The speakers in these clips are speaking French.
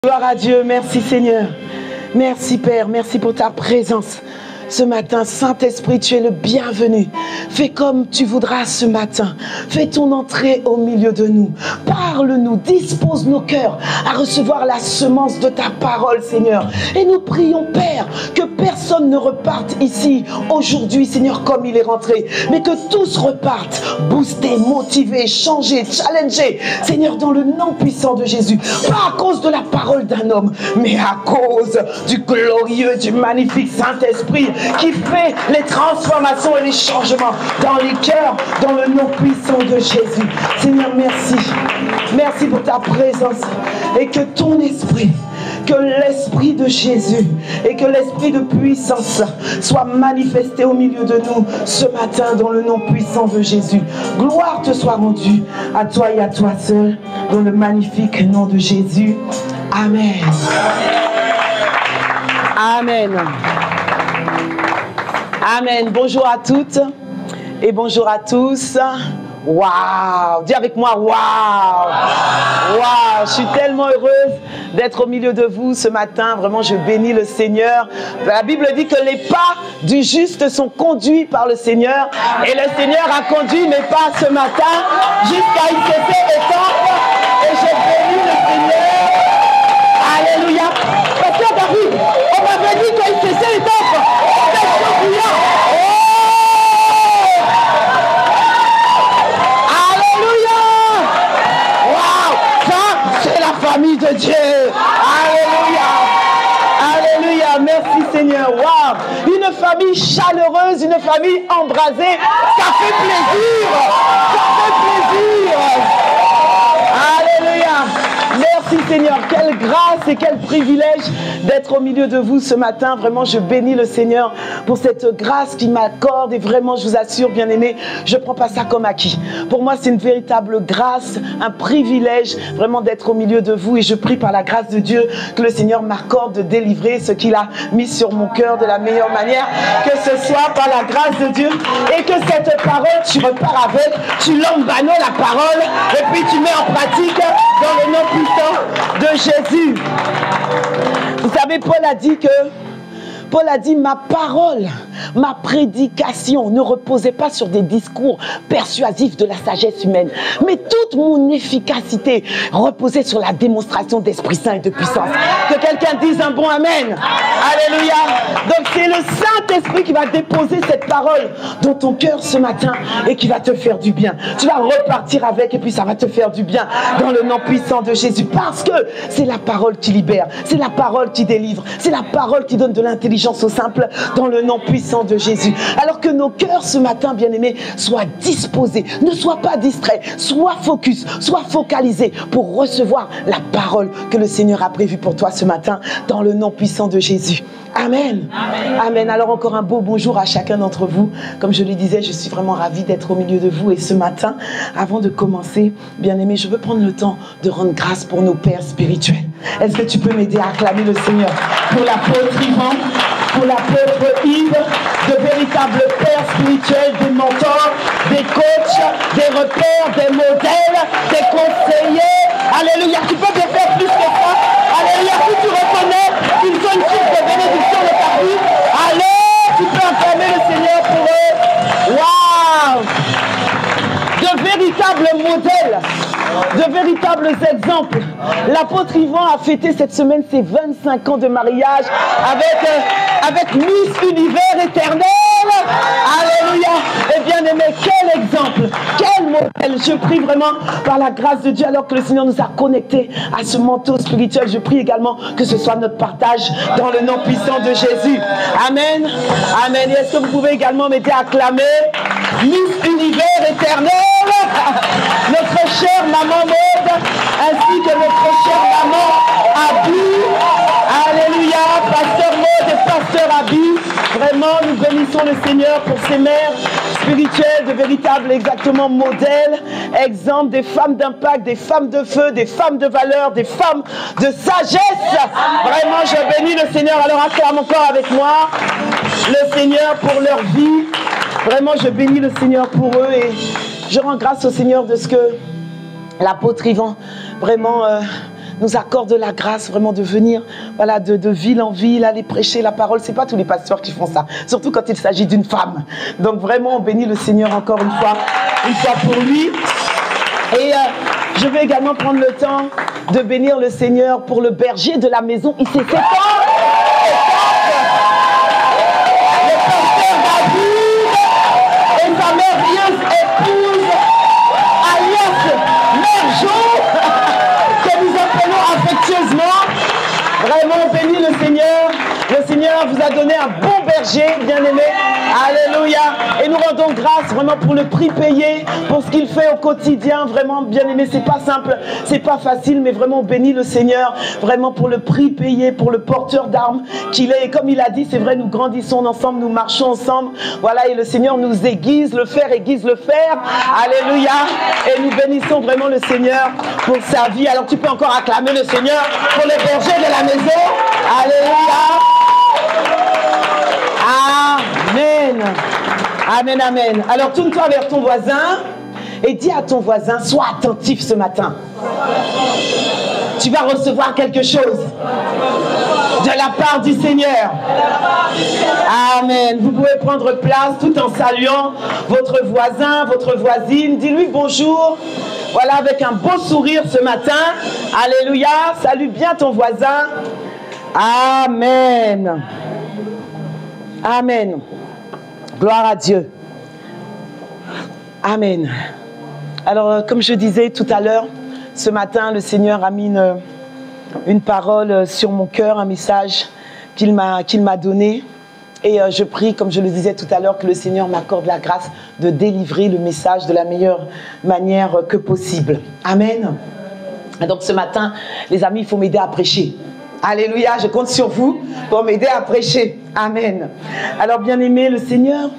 Gloire à Dieu, merci Seigneur. Merci Père, merci pour ta présence. Ce matin, Saint-Esprit, tu es le bienvenu. Fais comme tu voudras ce matin. Fais ton entrée au milieu de nous. Parle-nous, dispose nos cœurs à recevoir la semence de ta parole, Seigneur. Et nous prions, Père, que personne ne reparte ici aujourd'hui, Seigneur, comme il est rentré. Mais que tous repartent, boostés, motivés, changés, challengés, Seigneur, dans le nom puissant de Jésus. Pas à cause de la parole d'un homme, mais à cause du glorieux, du magnifique Saint-Esprit qui fait les transformations et les changements dans les cœurs, dans le nom puissant de Jésus. Seigneur, merci. Merci pour ta présence et que ton esprit, que l'esprit de Jésus et que l'esprit de puissance soit manifesté au milieu de nous ce matin dans le nom puissant de Jésus. Gloire te soit rendue à toi et à toi seul dans le magnifique nom de Jésus. Amen. Amen. Amen. Bonjour à toutes et bonjour à tous. Waouh! Dis avec moi, waouh! Waouh! Je suis tellement heureuse d'être au milieu de vous ce matin. Vraiment, je bénis le Seigneur. La Bible dit que les pas du juste sont conduits par le Seigneur. Et le Seigneur a conduit mes pas ce matin jusqu'à ICC Étampes. Et je bénis le Seigneur. Alléluia! Pasteur David, on m'avait dit qu'ICC Étampes, c'est brillant. Famille de Dieu. Alléluia. Alléluia. Merci Seigneur. Wow. Une famille chaleureuse, une famille embrasée. Ça fait plaisir. Ça fait plaisir. Alléluia. Merci Seigneur. Quelle grâce et quel privilège d'être au milieu de vous ce matin. Vraiment, je bénis le Seigneur pour cette grâce qu'il m'accorde. Et vraiment, je vous assure, bien-aimés, je ne prends pas ça comme acquis. Pour moi, c'est une véritable grâce, un privilège vraiment d'être au milieu de vous. Et je prie par la grâce de Dieu que le Seigneur m'accorde de délivrer ce qu'il a mis sur mon cœur de la meilleure manière. Que ce soit par la grâce de Dieu. Et que cette parole, tu repars avec, tu l'embano la parole. Et puis tu mets en pratique dans le nom puissant de Jésus. Vous savez, Paul a dit, ma parole, ma prédication ne reposait pas sur des discours persuasifs de la sagesse humaine, mais toute mon efficacité reposait sur la démonstration d'Esprit Saint et de puissance. Que quelqu'un dise un bon amen. Alléluia. Donc c'est le Saint-Esprit qui va déposer cette parole dans ton cœur ce matin et qui va te faire du bien. Tu vas repartir avec et puis ça va te faire du bien dans le nom puissant de Jésus. Parce que c'est la parole qui libère, c'est la parole qui délivre, c'est la parole qui donne de l'intelligence au simple dans le nom puissant de Jésus. Alors que nos cœurs ce matin, bien-aimés, soient disposés, ne soient pas distraits, soient focus, soient focalisés pour recevoir la parole que le Seigneur a prévue pour toi ce matin dans le nom puissant de Jésus. Amen. Amen. Amen. Alors encore un beau bonjour à chacun d'entre vous. Comme je le disais, je suis vraiment ravie d'être au milieu de vous. Et ce matin, avant de commencer, bien-aimés, je veux prendre le temps de rendre grâce pour nos pères spirituels. Est-ce que tu peux m'aider à acclamer le Seigneur pour l'apôtre Yvan, pour l'apôtre Yves, de véritables pères spirituels, des mentors, des coachs, des repères, des modèles, des conseillers. Alléluia. Tu peux bien faire plus que ça. Alléluia. Si tu reconnais qu'ils sont une source de bénédiction de ta vie, allez, tu peux acclamer le Seigneur pour eux. Waouh! De véritables modèles, de véritables exemples. L'apôtre Yvan a fêté cette semaine ses 25 ans de mariage avec Miss Univers éternel. Alléluia. Et bien aimé, quel exemple, quel modèle. Je prie vraiment par la grâce de Dieu, alors que le Seigneur nous a connectés à ce manteau spirituel. Je prie également que ce soit notre partage dans le nom puissant de Jésus. Amen. Amen. Et est-ce que vous pouvez également m'aider à acclamer Miss Univers éternel, notre chère maman Maud, ainsi que notre chère maman Abby. Alléluia. Pasteur Maud et Pasteur Abby. Vraiment, nous bénissons le Seigneur pour ces mères spirituelles, de véritables exactement modèles, exemples, des femmes d'impact, des femmes de feu, des femmes de valeur, des femmes de sagesse. Vraiment, je bénis le Seigneur. Alors acclame encore avec moi le Seigneur pour leur vie. Vraiment, je bénis le Seigneur pour eux et je rends grâce au Seigneur de ce que l'apôtre Yvan vraiment nous accorde la grâce vraiment de venir, voilà, de ville en ville, aller prêcher la parole. C'est pas tous les pasteurs qui font ça, surtout quand il s'agit d'une femme. Donc vraiment, on bénit le Seigneur encore une fois pour lui. Et je vais également prendre le temps de bénir le Seigneur pour le berger de la maison. Il s'est séparé. Le pasteur David et sa merveilleuse épouse alias Merjo, que nous appelons affectueusement. Vraiment, on bénit le Seigneur. Le Seigneur vous a donné un bon berger, bien-aimé. Alléluia. Et nous rendons grâce vraiment pour le prix payé, pour ce qu'il fait au quotidien. Vraiment, bien-aimé, c'est pas simple, c'est pas facile, mais vraiment, on bénit le Seigneur, vraiment pour le prix payé, pour le porteur d'armes qu'il est. Et comme il a dit, c'est vrai, nous grandissons ensemble, nous marchons ensemble. Voilà, et le Seigneur nous aiguise le fer, aiguise le fer. Alléluia. Et nous bénissons vraiment le Seigneur pour sa vie. Alors, tu peux encore acclamer le Seigneur pour le berger de la maison. Alléluia. Amen. Amen, amen. Alors tourne-toi vers ton voisin et dis à ton voisin, sois attentif ce matin. Tu vas recevoir quelque chose de la part du Seigneur. Amen. Vous pouvez prendre place tout en saluant votre voisin, votre voisine. Dis-lui bonjour. Voilà, avec un beau sourire ce matin. Alléluia. Salue bien ton voisin. Amen. Amen. Gloire à Dieu. Amen. Alors, comme je disais tout à l'heure, ce matin, le Seigneur a mis une parole sur mon cœur, un message qu'il m'a donné. Et je prie, comme je le disais tout à l'heure, que le Seigneur m'accorde la grâce de délivrer le message de la meilleure manière que possible. Amen. Et donc, ce matin, les amis, il faut m'aider à prêcher. Alléluia, je compte sur vous pour m'aider à prêcher. Amen. Alors, bien-aimé, le Seigneur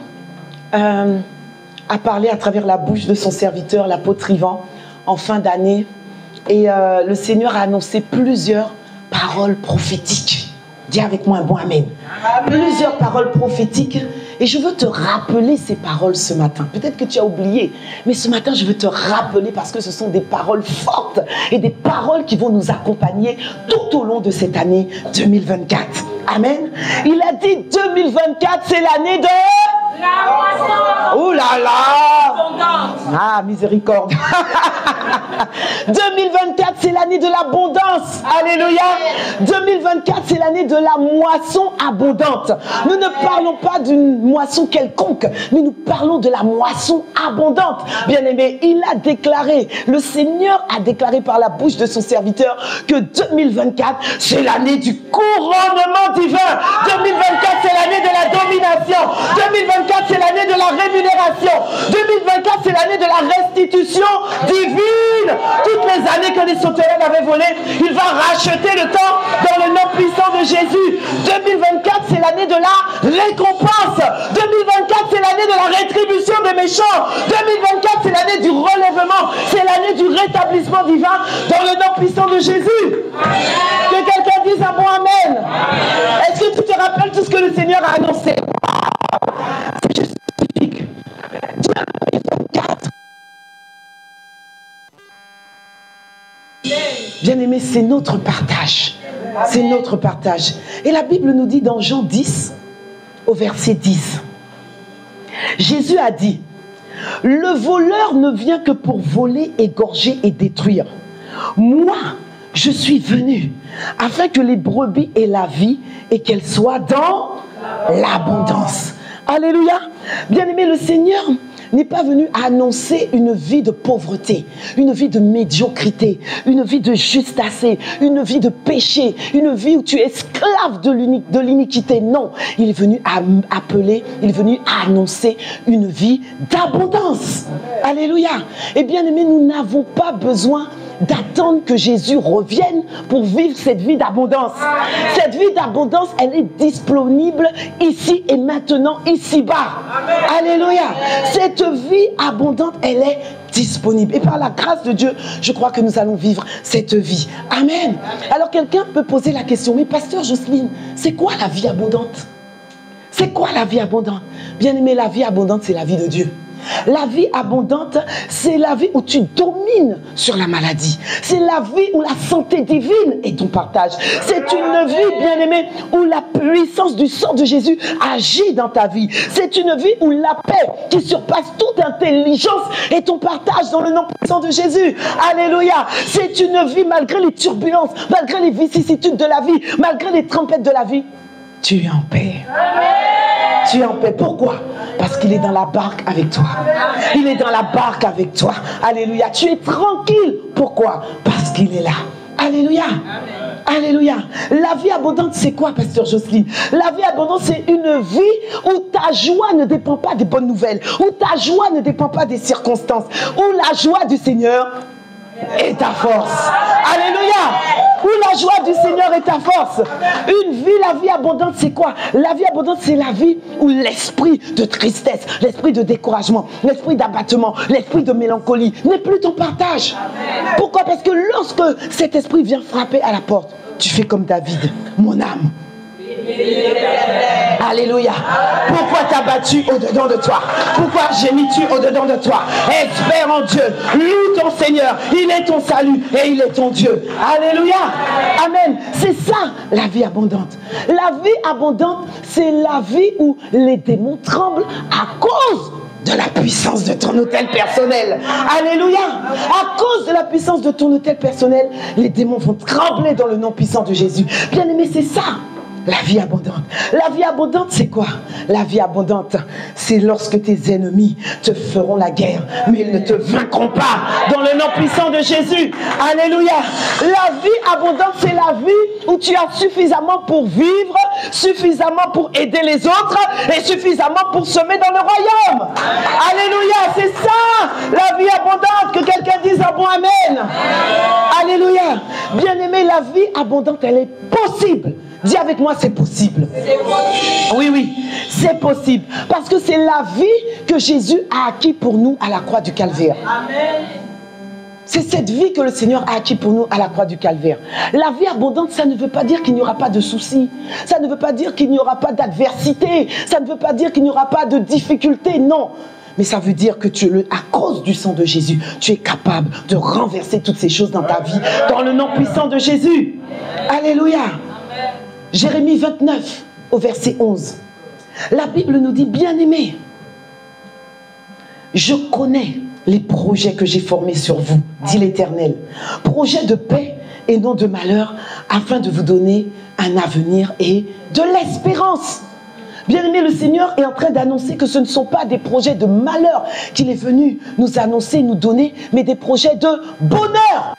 a parlé à travers la bouche de son serviteur, l'apôtre Ivan, en fin d'année. Et le Seigneur a annoncé plusieurs paroles prophétiques. Dis avec moi un bon amen. Plusieurs paroles prophétiques. Et je veux te rappeler ces paroles ce matin. Peut-être que tu as oublié, mais ce matin, je veux te rappeler parce que ce sont des paroles fortes et des paroles qui vont nous accompagner tout au long de cette année 2024. Amen. Il a dit 2024, c'est l'année de... la moisson. Ouh là là. Ah, miséricorde. 2024, c'est l'année de l'abondance. Alléluia. 2024, c'est l'année de la moisson abondante. Nous ne parlons pas d'une moisson quelconque, mais nous parlons de la moisson abondante. Bien-aimé, il a déclaré, le Seigneur a déclaré par la bouche de son serviteur que 2024, c'est l'année du couronnement divin. 2024, c'est l'année de la domination. 2024, c'est l'année de la rémunération. 2024, c'est l'année de la restitution divine. Toutes les années que les sauterelles avaient volé, il va racheter le temps dans le nom puissant de Jésus. 2024, c'est l'année de la récompense. 2024, c'est l'année de la rétribution des méchants. 2024, c'est l'année du relèvement. C'est l'année du rétablissement divin dans le nom puissant de Jésus. Que quelqu'un dise un bon amen. Est-ce que tu te rappelles tout ce que le Seigneur a annoncé? C'est juste magnifique. 2024. Bien-aimé, c'est notre partage. C'est notre partage. Et la Bible nous dit dans Jean 10, au verset 10, Jésus a dit, « Le voleur ne vient que pour voler, égorger et détruire. Moi, je suis venu afin que les brebis aient la vie et qu'elles soient dans l'abondance. » Alléluia. Bien-aimé, le Seigneur n'est pas venu annoncer une vie de pauvreté, une vie de médiocrité, une vie de justacé, une vie de péché, une vie où tu es esclave de l'iniquité. Non, il est venu appeler, il est venu annoncer une vie d'abondance. Alléluia. Et bien aimé, nous n'avons pas besoin d'attendre que Jésus revienne pour vivre cette vie d'abondance. Cette vie d'abondance, elle est disponible ici et maintenant, ici-bas. Alléluia. Cette vie abondante, elle est disponible. Et par la grâce de Dieu, je crois que nous allons vivre cette vie. Amen. Alors quelqu'un peut poser la question, mais pasteur Jocelyne, c'est quoi la vie abondante? C'est quoi la vie abondante? Bien aimé, la vie abondante, c'est la vie de Dieu. La vie abondante, c'est la vie où tu domines sur la maladie. C'est la vie où la santé divine est ton partage. C'est une vie, bien-aimée, où la puissance du sang de Jésus agit dans ta vie. C'est une vie où la paix qui surpasse toute intelligence est ton partage dans le nom puissant de Jésus. Alléluia. C'est une vie malgré les turbulences, malgré les vicissitudes de la vie, malgré les trompettes de la vie. Tu es en paix. Tu es en paix. Pourquoi? Parce qu'il est dans la barque avec toi. Il est dans la barque avec toi. Alléluia. Tu es tranquille. Pourquoi? Parce qu'il est là. Alléluia. Alléluia. La vie abondante, c'est quoi, Pasteur Jocelyne? La vie abondante, c'est une vie où ta joie ne dépend pas des bonnes nouvelles, où ta joie ne dépend pas des circonstances, où la joie du Seigneur est ta force. Alléluia. Où la joie du Seigneur est ta force. Une vie, la vie abondante, c'est quoi? La vie abondante, c'est la vie où l'esprit de tristesse, l'esprit de découragement, l'esprit d'abattement, l'esprit de mélancolie n'est plus ton partage. Pourquoi? Parce que lorsque cet esprit vient frapper à la porte, tu fais comme David. Mon âme. Alléluia. Pourquoi t'as battu au-dedans de toi? Pourquoi gémis-tu au-dedans de toi? Espère en Dieu. Loue ton Seigneur. Il est ton salut et il est ton Dieu. Alléluia. Amen. C'est ça la vie abondante. La vie abondante, c'est la vie où les démons tremblent à cause de la puissance de ton autel personnel. Alléluia. À cause de la puissance de ton autel personnel, les démons vont trembler dans le nom puissant de Jésus. Bien aimé, c'est ça. La vie abondante. La vie abondante, c'est quoi? La vie abondante, c'est lorsque tes ennemis te feront la guerre, mais ils ne te vaincront pas. Dans le nom puissant de Jésus. Alléluia. La vie abondante, c'est la vie où tu as suffisamment pour vivre, suffisamment pour aider les autres et suffisamment pour semer dans le royaume. Alléluia. C'est ça, la vie abondante. Que quelqu'un dise un bon amen. Alléluia. Bien-aimé, la vie abondante, elle est possible. Dis avec moi, c'est possible. Oui, oui, c'est possible. Parce que c'est la vie que Jésus a acquis pour nous à la croix du Calvaire. Amen. C'est cette vie que le Seigneur a acquis pour nous à la croix du Calvaire. La vie abondante, ça ne veut pas dire qu'il n'y aura pas de soucis. Ça ne veut pas dire qu'il n'y aura pas d'adversité. Ça ne veut pas dire qu'il n'y aura pas de difficultés. Non. Mais ça veut dire que à cause du sang de Jésus, tu es capable de renverser toutes ces choses dans ta vie. Dans le nom puissant de Jésus. Alléluia. Jérémie 29, au verset 11. La Bible nous dit, bien-aimés, je connais les projets que j'ai formés sur vous, dit l'Éternel. Projets de paix et non de malheur, afin de vous donner un avenir et de l'espérance. Bien-aimé, le Seigneur est en train d'annoncer que ce ne sont pas des projets de malheur qu'il est venu nous annoncer, nous donner, mais des projets de bonheur.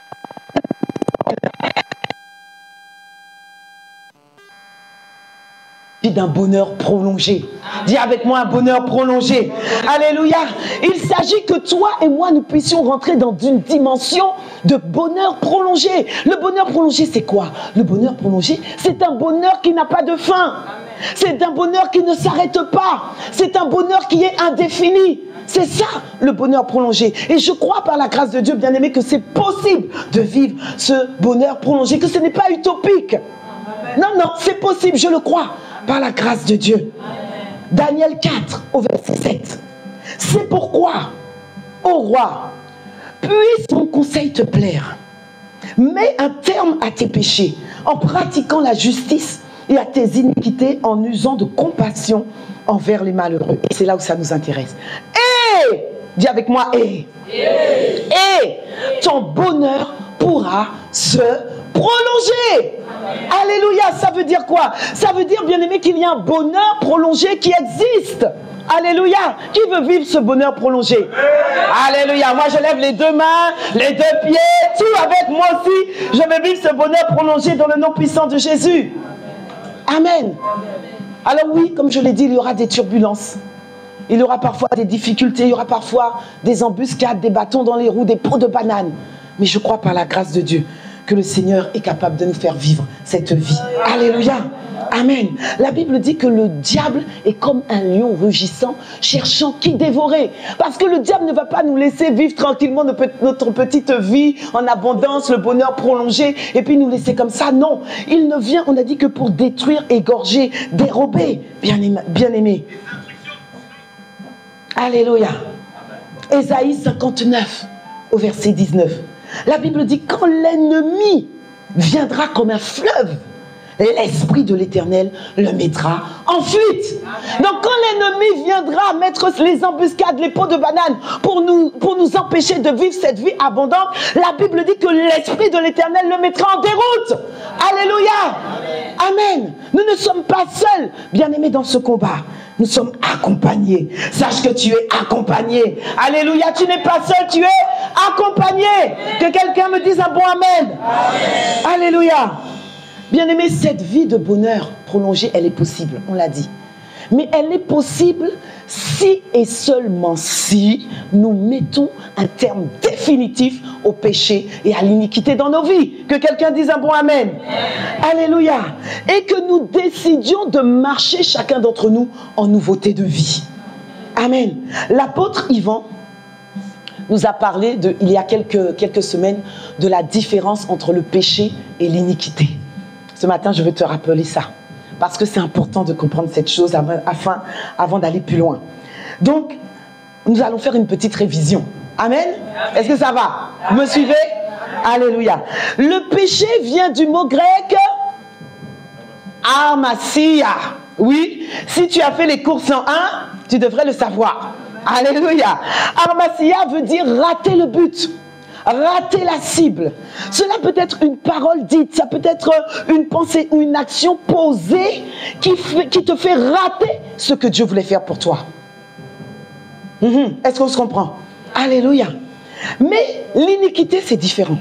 D'un bonheur prolongé. Dis avec moi, un bonheur prolongé. Alléluia. Il s'agit que toi et moi, nous puissions rentrer dans une dimension de bonheur prolongé. Le bonheur prolongé, c'est quoi? Le bonheur prolongé, c'est un bonheur qui n'a pas de fin. C'est un bonheur qui ne s'arrête pas. C'est un bonheur qui est indéfini. C'est ça, le bonheur prolongé. Et je crois par la grâce de Dieu, bien-aimé, que c'est possible de vivre ce bonheur prolongé, que ce n'est pas utopique. Non, non, c'est possible, je le crois. Par la grâce de Dieu. Daniel 4, au verset 7. C'est pourquoi, ô roi, puisse mon conseil te plaire. Mets un terme à tes péchés, en pratiquant la justice et à tes iniquités, en usant de compassion envers les malheureux. Et c'est là où ça nous intéresse. Et, dis avec moi, et ton bonheur pourra se prolonger. Alléluia, ça veut dire quoi? Ça veut dire, bien-aimé, qu'il y a un bonheur prolongé qui existe. Alléluia. Qui veut vivre ce bonheur prolongé? Alléluia. Moi, je lève les deux mains, les deux pieds, tout avec moi aussi. Je veux vivre ce bonheur prolongé dans le nom puissant de Jésus. Amen. Alors oui, comme je l'ai dit, il y aura des turbulences. Il y aura parfois des difficultés, il y aura parfois des embuscades, des bâtons dans les roues, des pots de bananes. Mais je crois par la grâce de Dieu que le Seigneur est capable de nous faire vivre cette vie. Alléluia. Amen. La Bible dit que le diable est comme un lion rugissant, cherchant qui dévorer. Parce que le diable ne va pas nous laisser vivre tranquillement notre petite vie en abondance, le bonheur prolongé, et puis nous laisser comme ça. Non, il ne vient, on a dit, que pour détruire, égorger, dérober. Bien-aimé. Alléluia. Ésaïe 59, au verset 19. La Bible dit, quand l'ennemi viendra comme un fleuve, l'Esprit de l'Éternel le mettra en fuite. Donc quand l'ennemi viendra mettre les embuscades, les pots de banane pour nous empêcher de vivre cette vie abondante, la Bible dit que l'Esprit de l'Éternel le mettra en déroute. Alléluia. Amen. Nous ne sommes pas seuls, bien-aimés, dans ce combat. Nous sommes accompagnés. Sache que tu es accompagné. Alléluia. Tu n'es pas seul, tu es accompagné. Que quelqu'un me dise un bon amen. Alléluia. Bien-aimé, cette vie de bonheur prolongée, elle est possible, on l'a dit. Mais elle est possible si et seulement si nous mettons un terme définitif au péché et à l'iniquité dans nos vies. Que quelqu'un dise un bon amen. Alléluia. Et que nous décidions de marcher chacun d'entre nous en nouveauté de vie. Amen. L'apôtre Yvan nous a parlé, il y a quelques semaines, de la différence entre le péché et l'iniquité. Ce matin, je veux te rappeler ça, parce que c'est important de comprendre cette chose avant d'aller plus loin. Donc, nous allons faire une petite révision. Amen. Est-ce que ça va? Vous me suivez? Alléluia. Le péché vient du mot grec amasia. Oui, si tu as fait les cours 101, tu devrais le savoir. Alléluia. Amasia veut dire rater le but. Rater la cible. Cela peut être une parole dite, ça peut être une pensée ou une action posée qui te fait rater ce que Dieu voulait faire pour toi. Est-ce qu'on se comprend? Alléluia. Mais l'iniquité, c'est différent.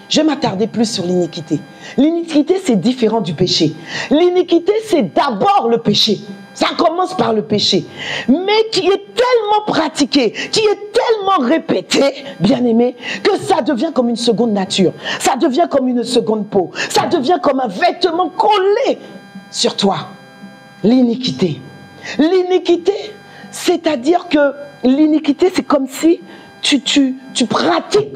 Je vais m'attarder plus sur l'iniquité. L'iniquité, c'est différent du péché. L'iniquité, c'est d'abord le péché. Ça commence par le péché, mais qui est tellement pratiqué, qui est tellement répété, bien-aimé, que ça devient comme une seconde nature. Ça devient comme une seconde peau. Ça devient comme un vêtement collé sur toi. L'iniquité. L'iniquité, c'est-à-dire que l'iniquité, c'est comme si tu pratiques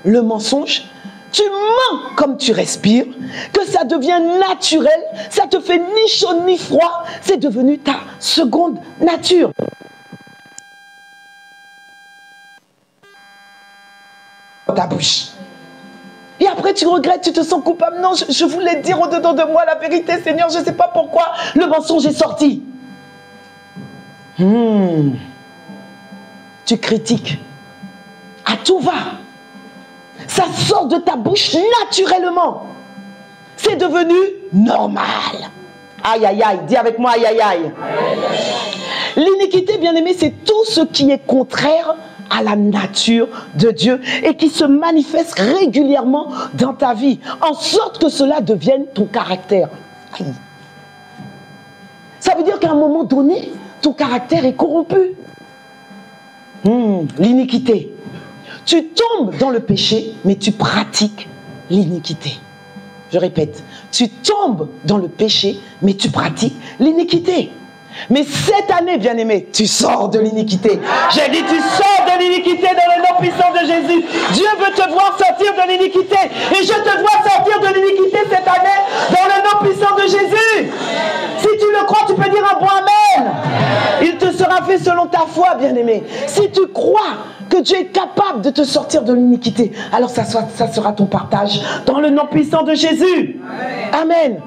le mensonge. Tu mens comme tu respires, que ça devient naturel, ça te fait ni chaud ni froid, c'est devenu ta seconde nature. Ta bouche. Et après tu regrettes, tu te sens coupable. Non, je voulais dire au-dedans de moi la vérité, Seigneur, je ne sais pas pourquoi le mensonge est sorti. Tu critiques. À tout va. Ça sort de ta bouche naturellement. C'est devenu normal. Aïe, aïe, aïe. Dis avec moi, aïe, aïe, aïe. L'iniquité, bien-aimé, c'est tout ce qui est contraire à la nature de Dieu et qui se manifeste régulièrement dans ta vie, en sorte que cela devienne ton caractère. Aïe. Ça veut dire qu'à un moment donné, ton caractère est corrompu. L'iniquité. Tu tombes dans le péché, mais tu pratiques l'iniquité. Je répète, tu tombes dans le péché, mais tu pratiques l'iniquité. Mais cette année, bien-aimé, tu sors de l'iniquité. J'ai dit, tu sors de l'iniquité dans le nom puissant de Jésus. Dieu veut te voir sortir de l'iniquité. Et je te vois sortir de l'iniquité cette année dans le nom puissant de Jésus. Si tu le crois, tu peux dire un bon amen. Il te sera fait selon ta foi, bien-aimé. Si tu crois que Dieu est capable de te sortir de l'iniquité, alors ça sera ton partage dans le nom puissant de Jésus. Amen.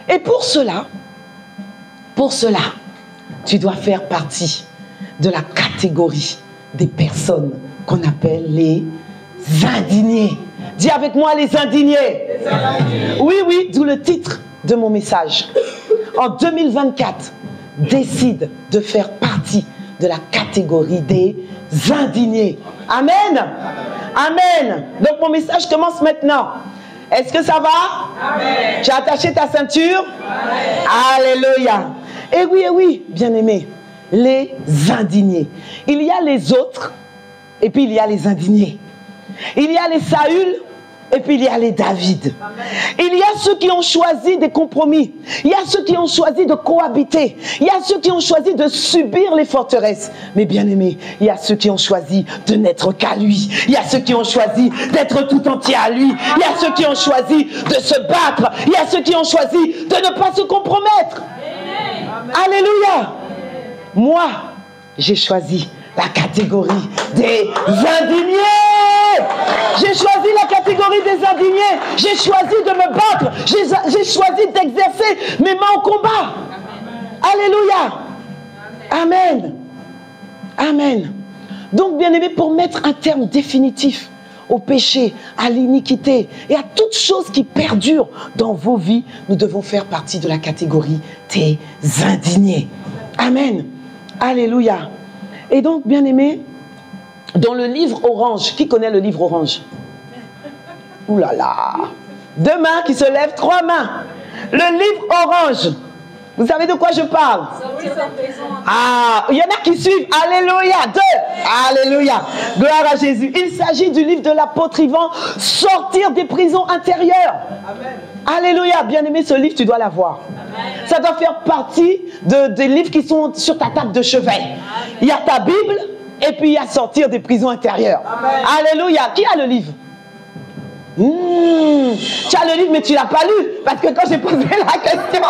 Et pour cela, tu dois faire partie de la catégorie des personnes qu'on appelle les indignés. Dis avec moi, les indignés. Les indignés. Oui, oui, d'où le titre de mon message. En 2024, décide de faire partie de la catégorie des indignés. Amen. Amen. Donc mon message commence maintenant. Est-ce que ça va? Amen. Tu as attaché ta ceinture? Amen. Alléluia. Et oui, bien-aimés, les indignés. Il y a les autres, et puis il y a les indignés. Il y a les Saül, et puis il y a les David. Il y a ceux qui ont choisi des compromis. Il y a ceux qui ont choisi de cohabiter. Il y a ceux qui ont choisi de subir les forteresses. Mais bien-aimés, il y a ceux qui ont choisi de n'être qu'à lui. Il y a ceux qui ont choisi d'être tout entier à lui. Il y a ceux qui ont choisi de se battre. Il y a ceux qui ont choisi de ne pas se compromettre. Alléluia. Moi, j'ai choisi la catégorie des indignés. J'ai choisi la catégorie des indignés. J'ai choisi de me battre. J'ai choisi d'exercer mes mains au combat. Alléluia. Amen. Amen. Donc, bien-aimés, pour mettre un terme définitif au péché, à l'iniquité et à toutes choses qui perdurent dans vos vies, nous devons faire partie de la catégorie des indignés. Amen. Alléluia. Et donc, bien-aimés, dans le livre Orange, qui connaît le livre Orange? Ouh là là. 2 mains qui se lèvent, 3 mains. Le livre Orange. Vous savez de quoi je parle? Ah, il y en a qui suivent. Alléluia. 2. Alléluia. Gloire à Jésus. Il s'agit du livre de l'apôtre Yvan, Sortir des prisons intérieures. Amen. Alléluia. Bien-aimé, ce livre, tu dois l'avoir. Ça doit faire partie des livres qui sont sur ta table de chevet. Amen. Il y a ta Bible et puis il y a Sortir des prisons intérieures. Amen. Alléluia. Qui a le livre? Tu as le livre mais tu ne l'as pas lu. Parce que quand j'ai posé la question,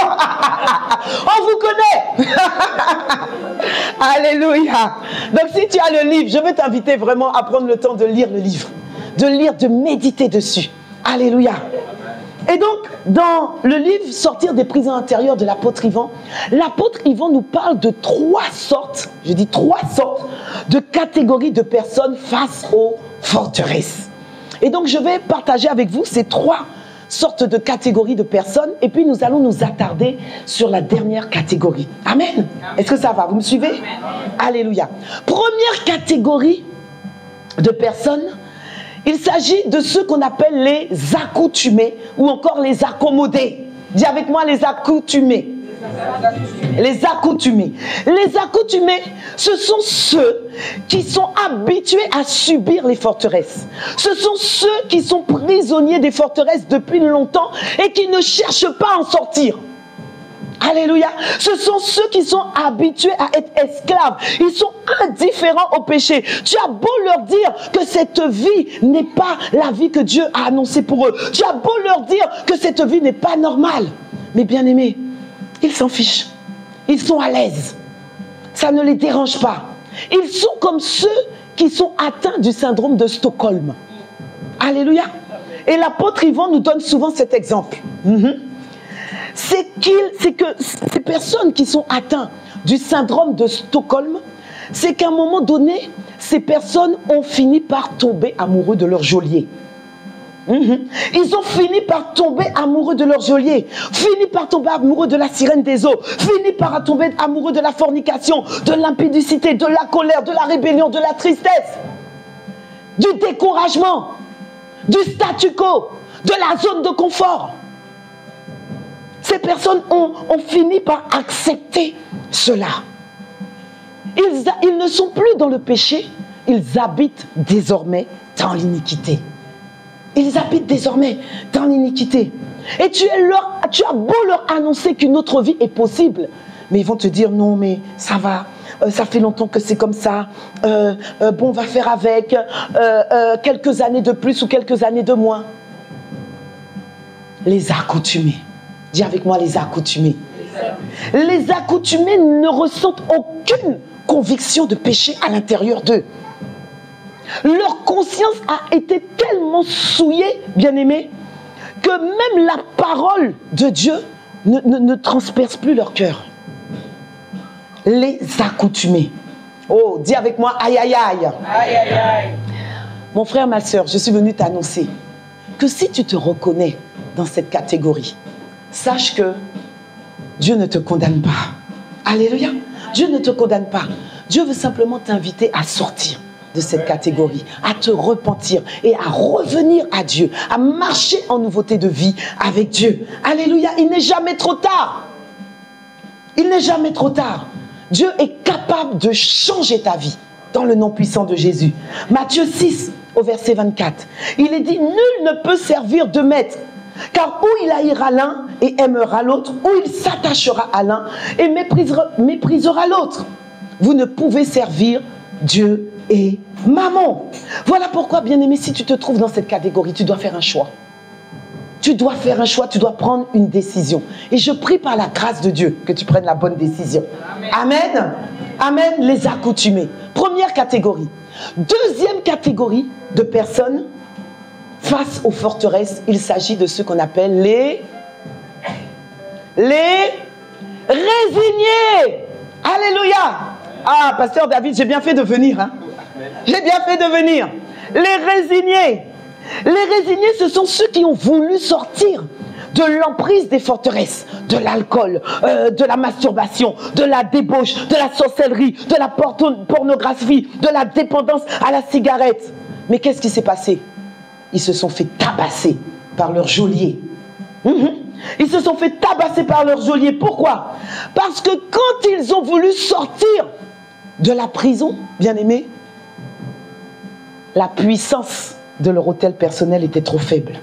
on vous connaît. Alléluia. Donc si tu as le livre, je veux t'inviter vraiment à prendre le temps de lire le livre. De lire, de méditer dessus. Alléluia. Et donc, dans le livre Sortir des prisons intérieures de l'apôtre Yvan nous parle de 3 sortes, je dis 3 sortes, de catégories de personnes face aux forteresses. Et donc, je vais partager avec vous ces 3 sortes de catégories de personnes et puis nous allons nous attarder sur la dernière catégorie. Amen. Est-ce que ça va? Vous me suivez? Amen. Alléluia. Première catégorie de personnes, il s'agit de ceux qu'on appelle les accoutumés ou encore les accommodés. Dis avec moi les accoutumés. Les accoutumés. Les accoutumés, ce sont ceux qui sont habitués à subir les forteresses. Ce sont ceux qui sont prisonniers des forteresses depuis longtemps et qui ne cherchent pas à en sortir. Alléluia. Ce sont ceux qui sont habitués à être esclaves. Ils sont indifférents au péché. Tu as beau leur dire que cette vie n'est pas la vie que Dieu a annoncée pour eux. Tu as beau leur dire que cette vie n'est pas normale. Mais bien aimés, ils s'en fichent. Ils sont à l'aise. Ça ne les dérange pas. Ils sont comme ceux qui sont atteints du syndrome de Stockholm. Alléluia. Et l'apôtre Yvan nous donne souvent cet exemple. C'est que ces personnes qui sont atteintes du syndrome de Stockholm, c'est qu'à un moment donné, ces personnes ont fini par tomber amoureux de leur geôlier. Ils ont fini par tomber amoureux de leur geôlier, fini par tomber amoureux de la sirène des eaux, fini par tomber amoureux de la fornication, de l'impudicité, de la colère, de la rébellion, de la tristesse, du découragement, du statu quo, de la zone de confort. Ces personnes ont fini par accepter cela. Ils ne sont plus dans le péché, ils habitent désormais dans l'iniquité. Ils habitent désormais dans l'iniquité. Et tu as beau leur annoncer qu'une autre vie est possible, mais ils vont te dire non, mais ça va, ça fait longtemps que c'est comme ça, bon, on va faire avec, quelques années de plus ou quelques années de moins. Les accoutumés. Dis avec moi les accoutumés. Les accoutumés ne ressentent aucune conviction de péché à l'intérieur d'eux. Leur conscience a été tellement souillée, bien-aimés, que même la parole de Dieu ne transperce plus leur cœur. Les accoutumés. Oh, dis avec moi, aïe, aïe, aïe. Aïe, aïe, aïe. Mon frère, ma soeur, je suis venue t'annoncer que si tu te reconnais dans cette catégorie, sache que Dieu ne te condamne pas. Alléluia. Dieu ne te condamne pas. Dieu veut simplement t'inviter à sortir de cette catégorie, à te repentir et à revenir à Dieu, à marcher en nouveauté de vie avec Dieu. Alléluia, il n'est jamais trop tard. Il n'est jamais trop tard. Dieu est capable de changer ta vie dans le nom puissant de Jésus. Matthieu 6, au verset 24, il est dit, nul ne peut servir deux maîtres, car ou il haïra l'un et aimera l'autre, ou il s'attachera à l'un et méprisera l'autre. Vous ne pouvez servir Dieu et maman. Voilà pourquoi, bien-aimé, si tu te trouves dans cette catégorie, tu dois faire un choix. Tu dois faire un choix, tu dois prendre une décision. Et je prie par la grâce de Dieu que tu prennes la bonne décision. Amen. Amen. Amen, les accoutumés. Première catégorie. Deuxième catégorie de personnes face aux forteresses, il s'agit de ceux qu'on appelle les résignés. Alléluia. Ah, pasteur David, j'ai bien fait de venir. Hein? J'ai bien fait de venir. Les résignés. Les résignés, ce sont ceux qui ont voulu sortir de l'emprise des forteresses, de l'alcool, de la masturbation, de la débauche, de la sorcellerie, de la pornographie, de la dépendance à la cigarette. Mais qu'est-ce qui s'est passé? Ils se sont fait tabasser par leur geôlier. Ils se sont fait tabasser par leur geôlier. Pourquoi? Parce que quand ils ont voulu sortir de la prison, bien-aimés, la puissance de leur hôtel personnel était trop faible.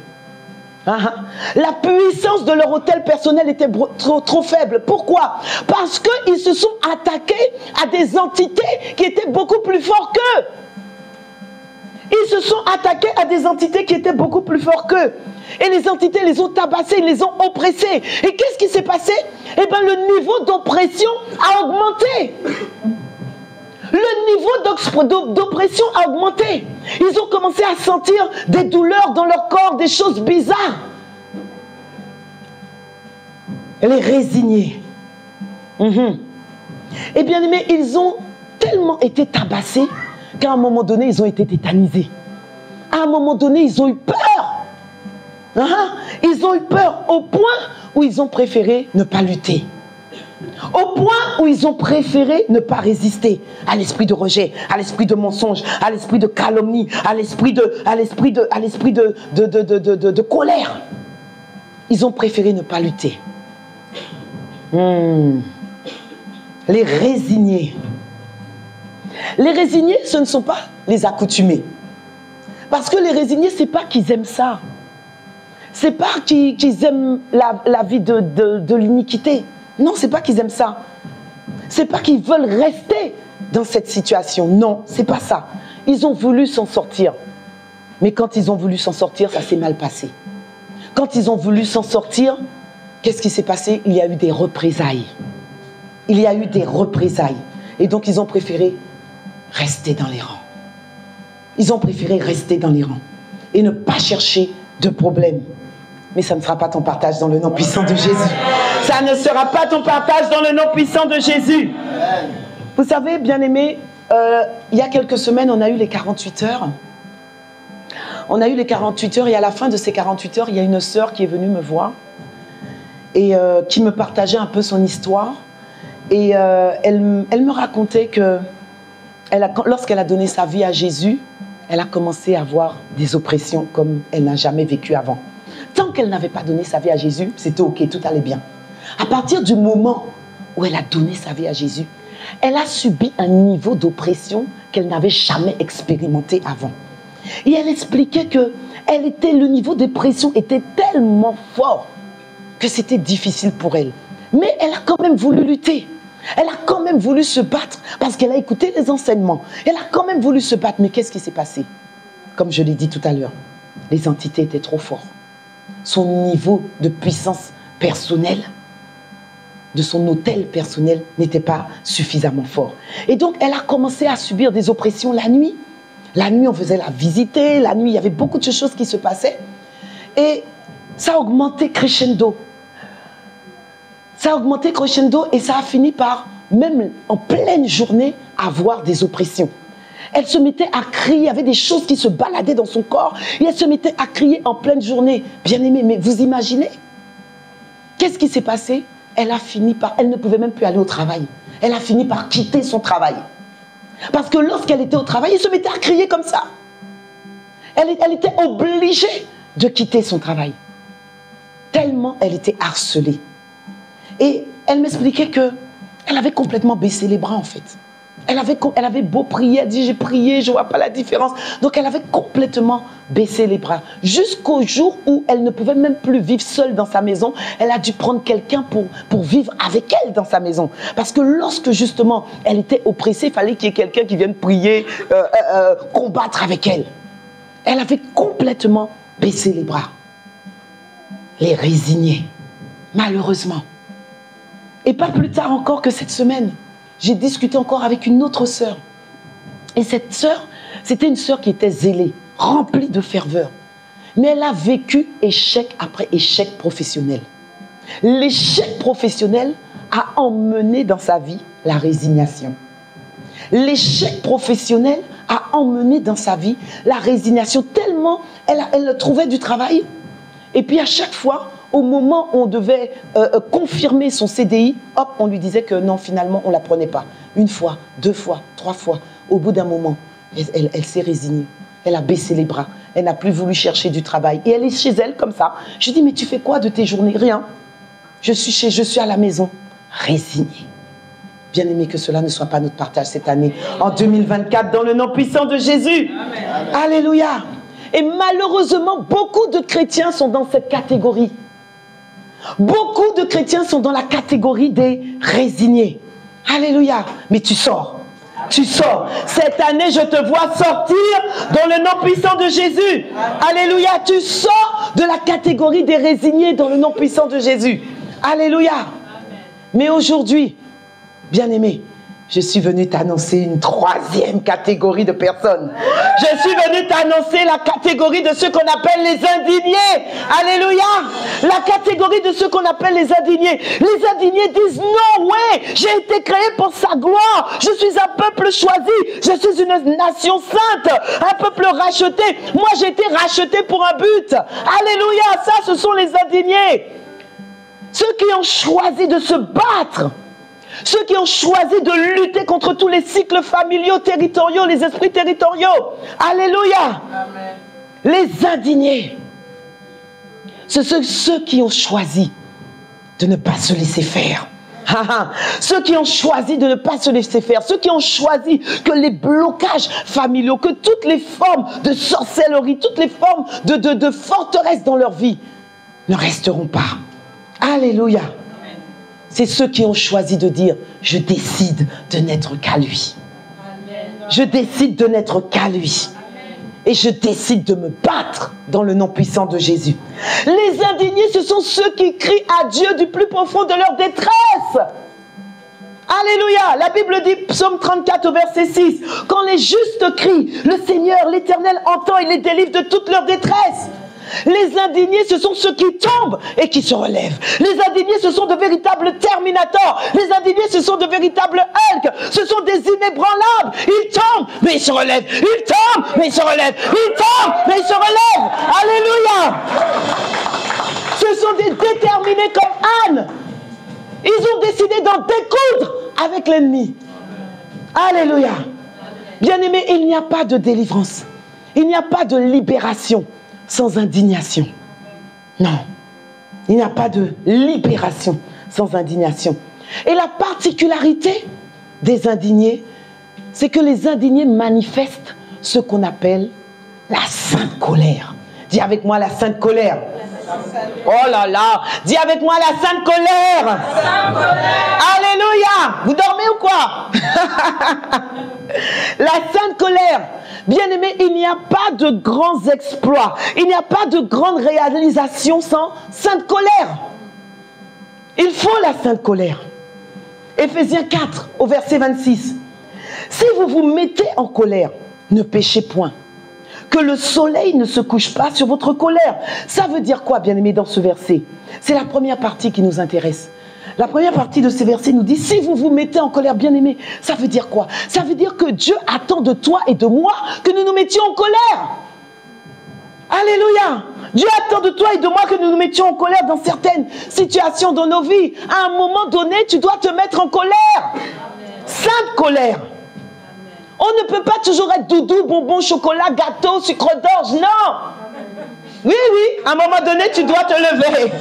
La puissance de leur hôtel personnel était trop faible. Pourquoi? Parce qu'ils se sont attaqués à des entités qui étaient beaucoup plus fortes qu'eux. Ils se sont attaqués à des entités qui étaient beaucoup plus fortes qu'eux. Et les entités les ont tabassés, ils les ont oppressés. Et qu'est-ce qui s'est passé? Eh bien, le niveau d'oppression a augmenté. Le niveau d'oppression a augmenté. Ils ont commencé à sentir des douleurs dans leur corps, des choses bizarres. Les résignés. Et bien aimés, ils ont tellement été tabassés qu'à un moment donné, ils ont été tétanisés. À un moment donné, ils ont eu peur. Ils ont eu peur au point où ils ont préféré ne pas lutter. Au point où ils ont préféré ne pas résister à l'esprit de rejet, à l'esprit de mensonge, à l'esprit de calomnie, à l'esprit de colère. Ils ont préféré ne pas lutter. Les résignés. Les résignés, ce ne sont pas les accoutumés. Parce que les résignés, ce n'est pas qu'ils aiment ça. Ce n'est pas qu'ils aiment la vie de l'iniquité. Non, ce n'est pas qu'ils aiment ça. Ce n'est pas qu'ils veulent rester dans cette situation. Non, ce n'est pas ça. Ils ont voulu s'en sortir. Mais quand ils ont voulu s'en sortir, ça s'est mal passé. Quand ils ont voulu s'en sortir, qu'est-ce qui s'est passé? Il y a eu des représailles. Il y a eu des représailles. Et donc, ils ont préféré rester dans les rangs. Ils ont préféré rester dans les rangs et ne pas chercher de problème. Mais ça ne sera pas ton partage dans le nom puissant de Jésus. Ça ne sera pas ton partage dans le nom puissant de Jésus. Vous savez, bien-aimés, il y a quelques semaines, on a eu les 48 heures. On a eu les 48 heures et à la fin de ces 48 heures, il y a une sœur qui est venue me voir et qui me partageait un peu son histoire. Et elle me racontait que lorsqu'elle a donné sa vie à Jésus, elle a commencé à avoir des oppressions comme elle n'a jamais vécu avant. Tant qu'elle n'avait pas donné sa vie à Jésus, c'était ok, tout allait bien. À partir du moment où elle a donné sa vie à Jésus, elle a subi un niveau d'oppression qu'elle n'avait jamais expérimenté avant. Et elle expliquait que le niveau de pression était tellement fort que c'était difficile pour elle. Mais elle a quand même voulu lutter. Elle a quand même voulu se battre parce qu'elle a écouté les enseignements. Elle a quand même voulu se battre. Mais qu'est-ce qui s'est passé? Comme je l'ai dit tout à l'heure, les entités étaient trop fortes. Son niveau de puissance personnelle, de son hôtel personnel, n'était pas suffisamment fort. Et donc, elle a commencé à subir des oppressions la nuit. La nuit, on faisait la visiter. La nuit, il y avait beaucoup de choses qui se passaient. Et ça a augmenté crescendo. Ça a augmenté crescendo et ça a fini par, même en pleine journée, avoir des oppressions. Elle se mettait à crier, il y avait des choses qui se baladaient dans son corps et elle se mettait à crier en pleine journée. Bien-aimée, mais vous imaginez? Qu'est-ce qui s'est passé? Elle ne pouvait même plus aller au travail. Elle a fini par quitter son travail. Parce que lorsqu'elle était au travail, elle se mettait à crier comme ça. Elle était obligée de quitter son travail. Tellement elle était harcelée. Et elle m'expliquait qu'elle avait complètement baissé les bras en fait. Elle avait beau prier, elle dit j'ai prié, je ne vois pas la différence. Donc elle avait complètement baissé les bras. Jusqu'au jour où elle ne pouvait même plus vivre seule dans sa maison. Elle a dû prendre quelqu'un pour vivre avec elle dans sa maison. Parce que lorsque justement elle était oppressée, il fallait qu'il y ait quelqu'un qui vienne prier, combattre avec elle. Elle avait complètement baissé les bras. Les résigner, malheureusement. Et pas plus tard encore que cette semaine, j'ai discuté encore avec une autre sœur. Et cette sœur, c'était une sœur qui était zélée, remplie de ferveur. Mais elle a vécu échec après échec professionnel. L'échec professionnel a emmené dans sa vie la résignation. L'échec professionnel a emmené dans sa vie la résignation, tellement elle trouvait du travail. Et puis à chaque fois, au moment où on devait confirmer son CDI, hop, on lui disait que non, finalement, on ne la prenait pas. Une fois, 2 fois, 3 fois. Au bout d'un moment, elle s'est résignée. Elle a baissé les bras. Elle n'a plus voulu chercher du travail. Et elle est chez elle comme ça. Je lui dis, mais tu fais quoi de tes journées? Rien. Je suis à la maison. Résignée. Bien aimé, que cela ne soit pas notre partage cette année. En 2024, dans le nom puissant de Jésus. Amen. Alléluia. Et malheureusement, beaucoup de chrétiens sont dans cette catégorie. Beaucoup de chrétiens sont dans la catégorie des résignés. Alléluia. Mais tu sors. Tu sors. Cette année, je te vois sortir dans le nom puissant de Jésus. Alléluia. Tu sors de la catégorie des résignés dans le nom puissant de Jésus. Alléluia. Mais aujourd'hui, bien-aimé, je suis venu t'annoncer une 3e catégorie de personnes. Je suis venu t'annoncer la catégorie de ceux qu'on appelle les indignés. Alléluia. La catégorie de ceux qu'on appelle les indignés. Les indignés disent non, ouais, j'ai été créé pour sa gloire. Je suis un peuple choisi. Je suis une nation sainte. Un peuple racheté. Moi, j'ai été racheté pour un but. Alléluia. Ça, ce sont les indignés. Ceux qui ont choisi de se battre. Ceux qui ont choisi de lutter contre tous les cycles familiaux, territoriaux, les esprits territoriaux. Alléluia. Amen. Les indignés. Ce sont ceux qui ont choisi de ne pas se laisser faire. Ceux qui ont choisi de ne pas se laisser faire. Ceux qui ont choisi que les blocages familiaux, que toutes les formes de sorcellerie, toutes les formes de forteresse dans leur vie ne resteront pas. Alléluia. C'est ceux qui ont choisi de dire « Je décide de n'être qu'à lui. Je décide de n'être qu'à lui. Et je décide de me battre dans le nom puissant de Jésus. » Les indignés, ce sont ceux qui crient à Dieu du plus profond de leur détresse. Alléluia. La Bible dit, psaume 34 au verset 6, « Quand les justes crient, le Seigneur, l'Éternel entend et les délivre de toute leur détresse. » Les indignés, ce sont ceux qui tombent et qui se relèvent. Les indignés, ce sont de véritables terminators. Les indignés, ce sont de véritables Hulk. Ce sont des inébranlables. Ils tombent, mais ils se relèvent. Ils tombent, mais ils se relèvent. Ils tombent, mais ils se relèvent. Alléluia. Ce sont des déterminés comme Anne. Ils ont décidé d'en découdre avec l'ennemi. Alléluia. Bien-aimés, il n'y a pas de délivrance. Il n'y a pas de libération sans indignation. Non. Il n'y a pas de libération sans indignation. Et la particularité des indignés, c'est que les indignés manifestent ce qu'on appelle la sainte colère. Dis avec moi la sainte colère. Oh là là. Dis avec moi la sainte colère. La sainte colère. Alléluia. Vous dormez ou quoi? La sainte colère. Bien-aimé, il n'y a pas de grands exploits. Il n'y a pas de grandes réalisations sans sainte colère. Il faut la sainte colère. Éphésiens 4, au verset 26. Si vous vous mettez en colère, ne péchez point. Que le soleil ne se couche pas sur votre colère. Ça veut dire quoi, bien-aimé, dans ce verset? C'est la première partie qui nous intéresse. La première partie de ces versets nous dit, si vous vous mettez en colère, bien-aimé, ça veut dire quoi? Ça veut dire que Dieu attend de toi et de moi que nous nous mettions en colère. Alléluia. Dieu attend de toi et de moi que nous nous mettions en colère dans certaines situations dans nos vies. À un moment donné, tu dois te mettre en colère. Sainte colère. On ne peut pas toujours être doudou, bonbon, chocolat, gâteau, sucre d'orge, non. Oui, oui, à un moment donné, tu dois te lever.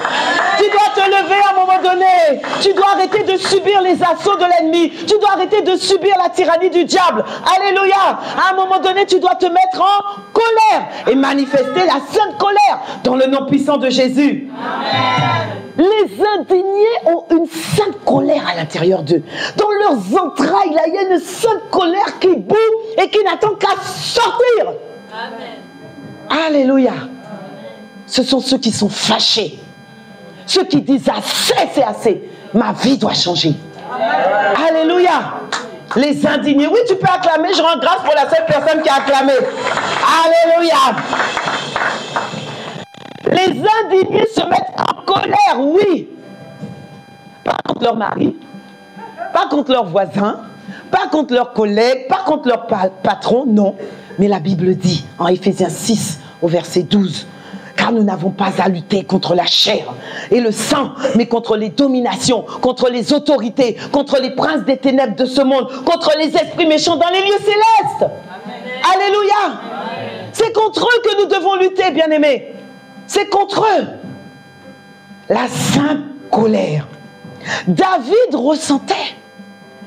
Tu dois te lever à un moment donné. Tu dois arrêter de subir les assauts de l'ennemi. Tu dois arrêter de subir la tyrannie du diable. Alléluia. À un moment donné, tu dois te mettre en colère et manifester la sainte colère dans le nom puissant de Jésus. Amen. Les indignés ont une sainte colère à l'intérieur d'eux. Dans leurs entrailles, là, il y a une sainte colère qui bout et qui n'attend qu'à sortir. Amen. Alléluia. Ce sont ceux qui sont fâchés. Ceux qui disent assez, c'est assez. Ma vie doit changer. Amen. Alléluia. Les indignés. Oui, tu peux acclamer. Je rends grâce pour la seule personne qui a acclamé. Alléluia. Les indignés se mettent en colère, oui. Pas contre leur mari, pas contre leurs voisins, pas contre leurs collègues, pas contre leur patron, non. Mais la Bible dit en Éphésiens 6, au verset 12, car nous n'avons pas à lutter contre la chair et le sang, mais contre les dominations, contre les autorités, contre les princes des ténèbres de ce monde, contre les esprits méchants dans les lieux célestes. Amen. Alléluia. C'est contre eux que nous devons lutter, bien-aimés. C'est contre eux. La sainte colère. David ressentait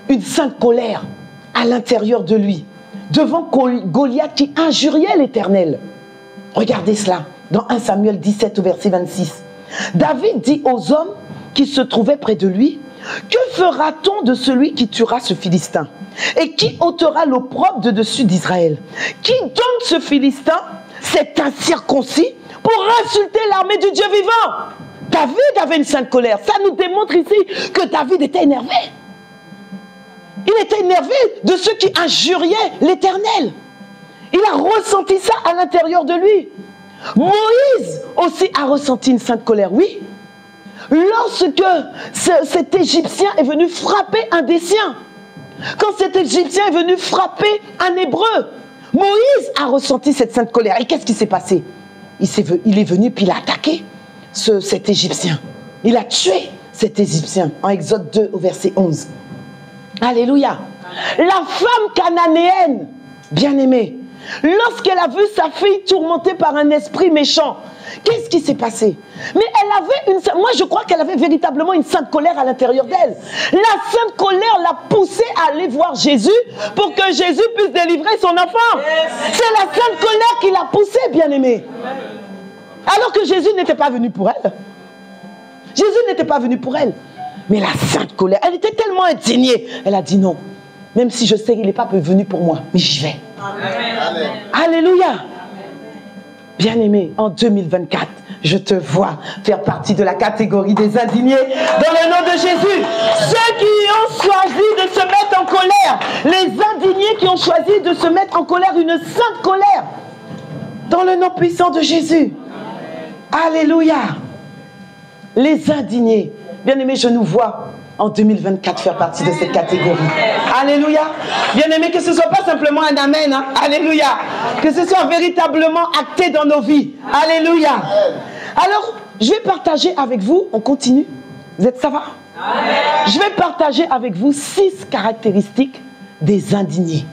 une sainte colère à l'intérieur de lui, devant Goliath qui injuriait l'Éternel. Regardez cela. Dans 1 Samuel 17 au verset 26. David dit aux hommes qui se trouvaient près de lui, « Que fera-t-on de celui qui tuera ce Philistin? Et qui ôtera l'opprobre de dessus d'Israël? Qui donne ce Philistin, cet incirconcis, pour insulter l'armée du Dieu vivant ?» David avait une sainte colère. Ça nous démontre ici que David était énervé. Il était énervé de ceux qui injuriaient l'Éternel. Il a ressenti ça à l'intérieur de lui. Moïse aussi a ressenti une sainte colère, oui. Lorsque cet Égyptien est venu frapper un des siens, quand cet Égyptien est venu frapper un Hébreu, Moïse a ressenti cette sainte colère. Et qu'est-ce qui s'est passé? Il est venu puis il a attaqué cet Égyptien. Il a tué cet Égyptien en Exode 2 au verset 11. Alléluia. La femme cananéenne, bien-aimée, lorsqu'elle a vu sa fille tourmentée par un esprit méchant, qu'est-ce qui s'est passé? Mais elle avait moi je crois qu'elle avait véritablement une sainte colère à l'intérieur d'elle. La sainte colère l'a poussée à aller voir Jésus pour que Jésus puisse délivrer son enfant. C'est la sainte colère qui l'a poussée, bien-aimée. Alors que Jésus n'était pas venu pour elle. Jésus n'était pas venu pour elle. Mais la sainte colère, elle était tellement indignée. Elle a dit non. Même si je sais qu'il n'est pas venu pour moi, mais j'y vais. Amen. Alléluia. Bien-aimé, en 2024, je te vois faire partie de la catégorie des indignés dans le nom de Jésus. Ceux qui ont choisi de se mettre en colère, les indignés qui ont choisi de se mettre en colère, une sainte colère, dans le nom puissant de Jésus. Alléluia. Les indignés. Bien-aimé, je nous vois en 2024 faire partie de cette catégorie. Alléluia. Bien-aimé, que ce ne soit pas simplement un amen. Hein? Alléluia. Que ce soit véritablement acté dans nos vies. Alléluia. Alors, je vais partager avec vous, on continue. Ça va? Je vais partager avec vous 6 caractéristiques des indignés.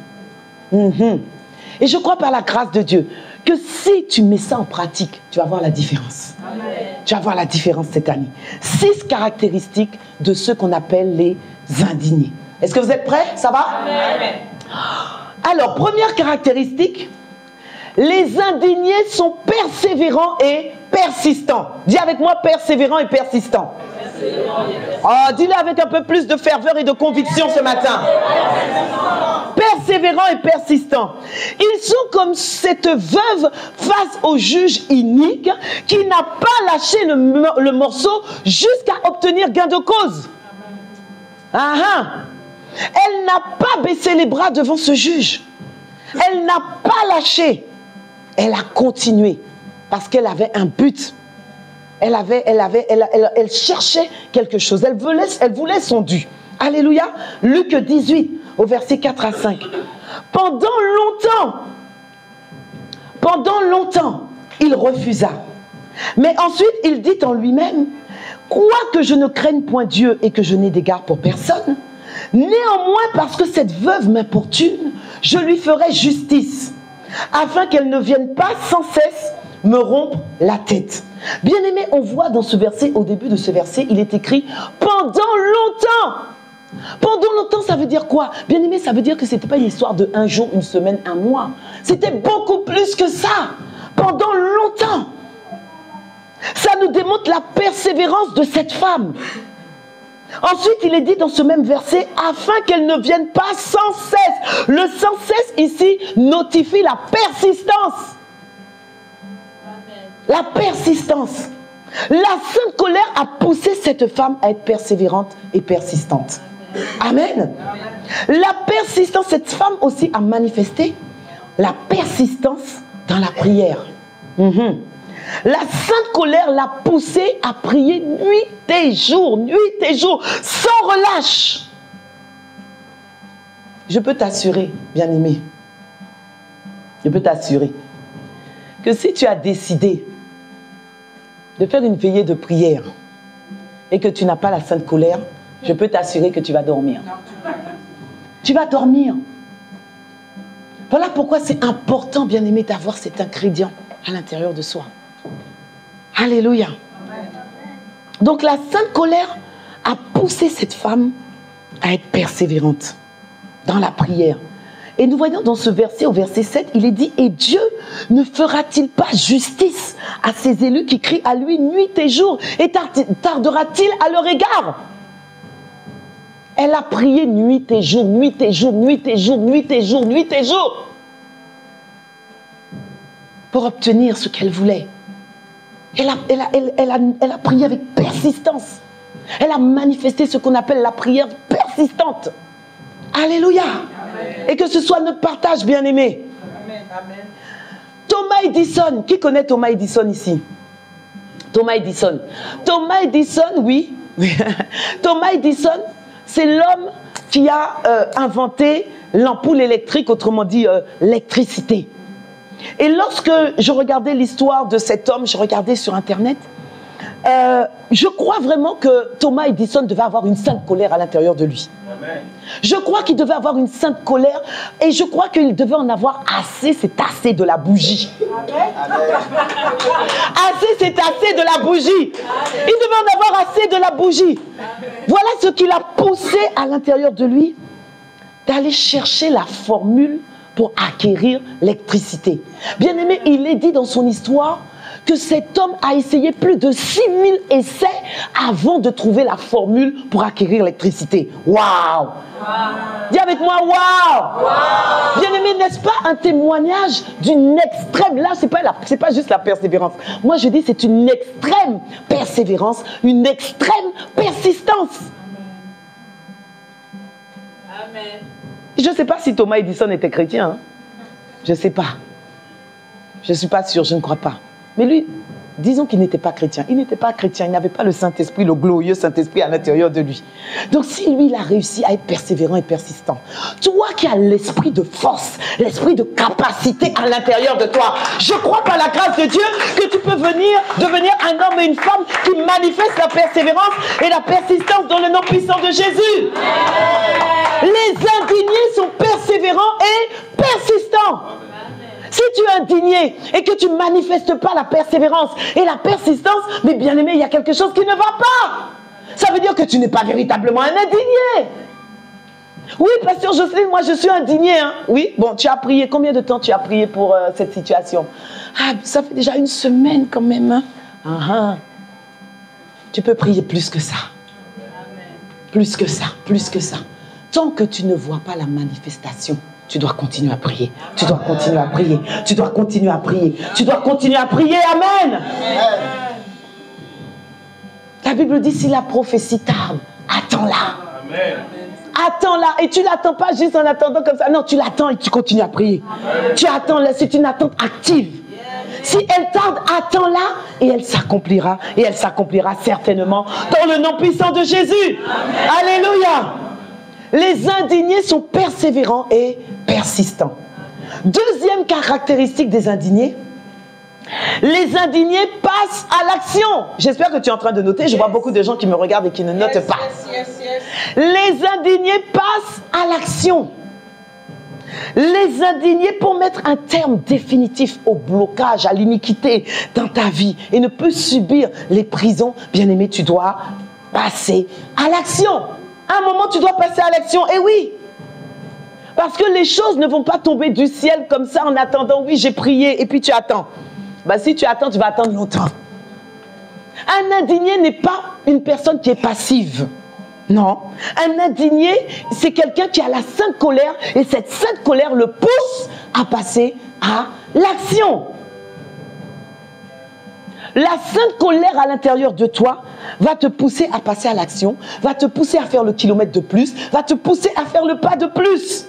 Et je crois par la grâce de Dieu que si tu mets ça en pratique, tu vas voir la différence. Amen. Tu vas voir la différence cette année. 6 caractéristiques de ceux qu'on appelle les indignés. Est-ce que vous êtes prêts? Ça va? Amen. Alors, première caractéristique, les indignés sont persévérants et persistants. Dis avec moi, persévérants et persistants. Oh, dis-le avec un peu plus de ferveur et de conviction ce matin. Persévérants et persistants. Ils sont comme cette veuve face au juge inique qui n'a pas lâché le morceau jusqu'à obtenir gain de cause. Elle n'a pas baissé les bras devant ce juge. Elle n'a pas lâché. Elle a continué parce qu'elle avait un but. Elle cherchait quelque chose. Elle voulait son dû. Alléluia. Luc 18, au verset 4 à 5. Pendant longtemps, il refusa. Mais ensuite, il dit en lui-même, « Quoique je ne craigne point Dieu et que je n'ai d'égard pour personne, néanmoins, parce que cette veuve m'importune, je lui ferai justice, afin qu'elle ne vienne pas sans cesse me rompre la tête. » Bien-aimé, on voit dans ce verset, au début de ce verset, il est écrit « pendant longtemps ». Pendant longtemps, ça veut dire quoi? Bien-aimé, ça veut dire que ce n'était pas une histoire de un jour, une semaine, un mois. C'était beaucoup plus que ça. Pendant longtemps. Ça nous démontre la persévérance de cette femme. Ensuite, il est dit dans ce même verset, afin qu'elle ne vienne pas sans cesse. Le sans cesse ici notifie la persistance. La persistance. La sainte colère a poussé cette femme à être persévérante et persistante. Amen. La persistance, cette femme aussi a manifesté la persistance dans la prière. La sainte colère l'a poussée à prier nuit et jour, sans relâche. Je peux t'assurer, bien-aimé, je peux t'assurer que si tu as décidé de faire une veillée de prière et que tu n'as pas la sainte colère, je peux t'assurer que tu vas dormir. Tu vas dormir. Voilà pourquoi c'est important, bien-aimé, d'avoir cet ingrédient à l'intérieur de soi. Alléluia. Donc la sainte colère a poussé cette femme à être persévérante dans la prière. Et nous voyons dans ce verset, au verset 7, il est dit, « Et Dieu ne fera-t-il pas justice à ses élus qui crient à lui nuit et jour, et tardera-t-il à leur égard ?» Elle a prié nuit et jour, pour obtenir ce qu'elle voulait. Elle a prié avec persistance. Elle a manifesté ce qu'on appelle la prière persistante. Alléluia. Amen. Et que ce soit notre partage, bien-aimé. Thomas Edison, qui connaît Thomas Edison ici? Thomas Edison. Thomas Edison, oui. Thomas Edison, c'est l'homme qui a inventé l'ampoule électrique, autrement dit l'électricité. Et lorsque je regardais l'histoire de cet homme, je regardais sur Internet, je crois vraiment que Thomas Edison devait avoir une sainte colère à l'intérieur de lui. Amen. Je crois qu'il devait avoir une sainte colère et je crois qu'il devait en avoir assez, c'est assez de la bougie. Amen. Assez, c'est assez de la bougie. Amen. Il devait en avoir assez de la bougie. Amen. Voilà ce qui l'a poussé à l'intérieur de lui d'aller chercher la formule pour acquérir l'électricité. Bien aimé, il est dit dans son histoire que cet homme a essayé plus de 6000 essais avant de trouver la formule pour acquérir l'électricité. Waouh! Dis avec moi, waouh! Wow. Bien aimé, n'est-ce pas un témoignage d'une extrême, là c'est pas juste la persévérance. Moi je dis c'est une extrême persévérance, une extrême persistance. Amen. Je ne sais pas si Thomas Edison était chrétien. Hein? Je ne sais pas. Je ne suis pas sûre, je ne crois pas. Mais lui, disons qu'il n'était pas chrétien. Il n'était pas chrétien, il n'avait pas le Saint-Esprit, le glorieux Saint-Esprit à l'intérieur de lui. Donc si lui, il a réussi à être persévérant et persistant, toi qui as l'esprit de force, l'esprit de capacité à l'intérieur de toi, je crois par la grâce de Dieu que tu peux devenir un homme et une femme qui manifestent la persévérance et la persistance dans le nom puissant de Jésus. Les indignés sont persévérants et persistants. Si tu es indigné et que tu ne manifestes pas la persévérance et la persistance, mais bien aimé, il y a quelque chose qui ne va pas. Ça veut dire que tu n'es pas véritablement un indigné. Oui, pasteur Jocelyne, moi je suis indigné. Hein. Oui, bon, tu as prié. Combien de temps tu as prié pour cette situation? Ah, ça fait déjà une semaine quand même. Hein. Tu peux prier plus que ça. Plus que ça, plus que ça. Tant que tu ne vois pas la manifestation, tu dois continuer à prier. Tu dois continuer à prier. Tu dois continuer à prier. Tu dois continuer à prier. Amen. La Bible dit, si la prophétie tarde, attends-la. Attends-la. Et tu ne l'attends pas juste en attendant comme ça. Non, tu l'attends et tu continues à prier. Amen. Tu attends, c'est une attente active. Si elle tarde, attends-la et elle s'accomplira. Et elle s'accomplira certainement dans le nom puissant de Jésus. Amen. Alléluia. Les indignés sont persévérants et persistants. Deuxième caractéristique des indignés, les indignés passent à l'action. J'espère que tu es en train de noter. Je vois beaucoup de gens qui me regardent et qui ne notent pas. Les indignés passent à l'action. Les indignés, pour mettre un terme définitif au blocage, à l'iniquité dans ta vie et ne plus subir les prisons, bien aimé, tu dois passer à l'action. À un moment, tu dois passer à l'action. Et oui, parce que les choses ne vont pas tomber du ciel comme ça en attendant. Oui, j'ai prié et puis tu attends. Bah, si tu attends, tu vas attendre longtemps. Un indigné n'est pas une personne qui est passive. Non. Un indigné, c'est quelqu'un qui a la sainte colère et cette sainte colère le pousse à passer à l'action. La sainte colère à l'intérieur de toi va te pousser à passer à l'action, va te pousser à faire le kilomètre de plus, va te pousser à faire le pas de plus,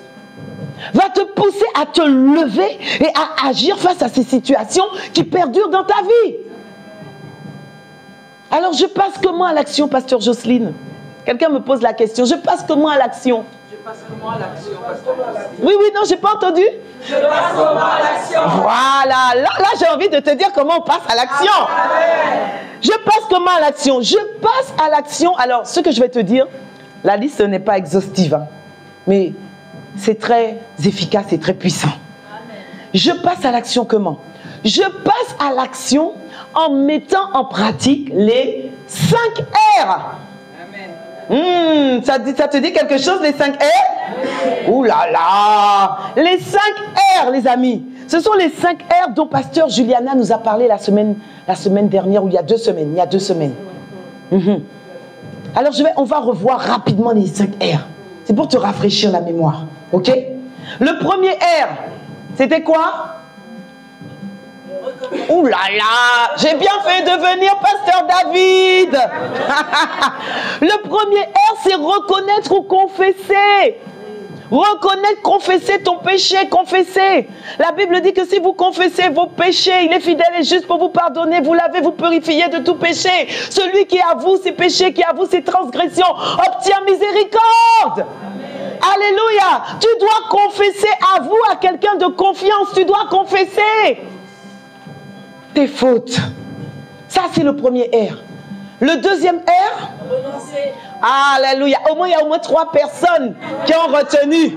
va te pousser à te lever et à agir face à ces situations qui perdurent dans ta vie. Alors je passe comment à l'action, pasteur Jocelyne? Quelqu'un me pose la question, je passe comment à l'action? Je passe comment à l'action, pasteur Jocelyne? Oui, non, j'ai pas entendu. Je passe comment à l'action? Voilà, là j'ai envie de te dire comment on passe à l'action. Je passe comment à l'action? Je passe à l'action. Alors, ce que je vais te dire, la liste n'est pas exhaustive, hein, mais c'est très efficace et très puissant. Je passe à l'action comment? Je passe à l'action en mettant en pratique les 5 R. Ça te dit quelque chose, les 5 R? Ouh là là! Les 5 R, les amis. Ce sont les 5 R dont pasteur Juliana nous a parlé la semaine dernière, ou il y a 2 semaines. Alors, on va revoir rapidement les 5 R. C'est pour te rafraîchir la mémoire. OK? Le premier R, c'était quoi? Ouh là là, j'ai bien fait de venir, pasteur David. Le premier R, c'est reconnaître ou confesser. Reconnaître, confesser ton péché, confesser. La Bible dit que si vous confessez vos péchés, il est fidèle et juste pour vous pardonner, vous laver, vous purifier de tout péché. Celui qui avoue ses péchés, qui avoue ses transgressions, obtient miséricorde. Alléluia. Tu dois confesser, avoue à quelqu'un de confiance, tu dois confesser tes fautes. Ça, c'est le premier R. Le deuxième R, renoncer. Alléluia. Il y a au moins 3 personnes qui ont retenu.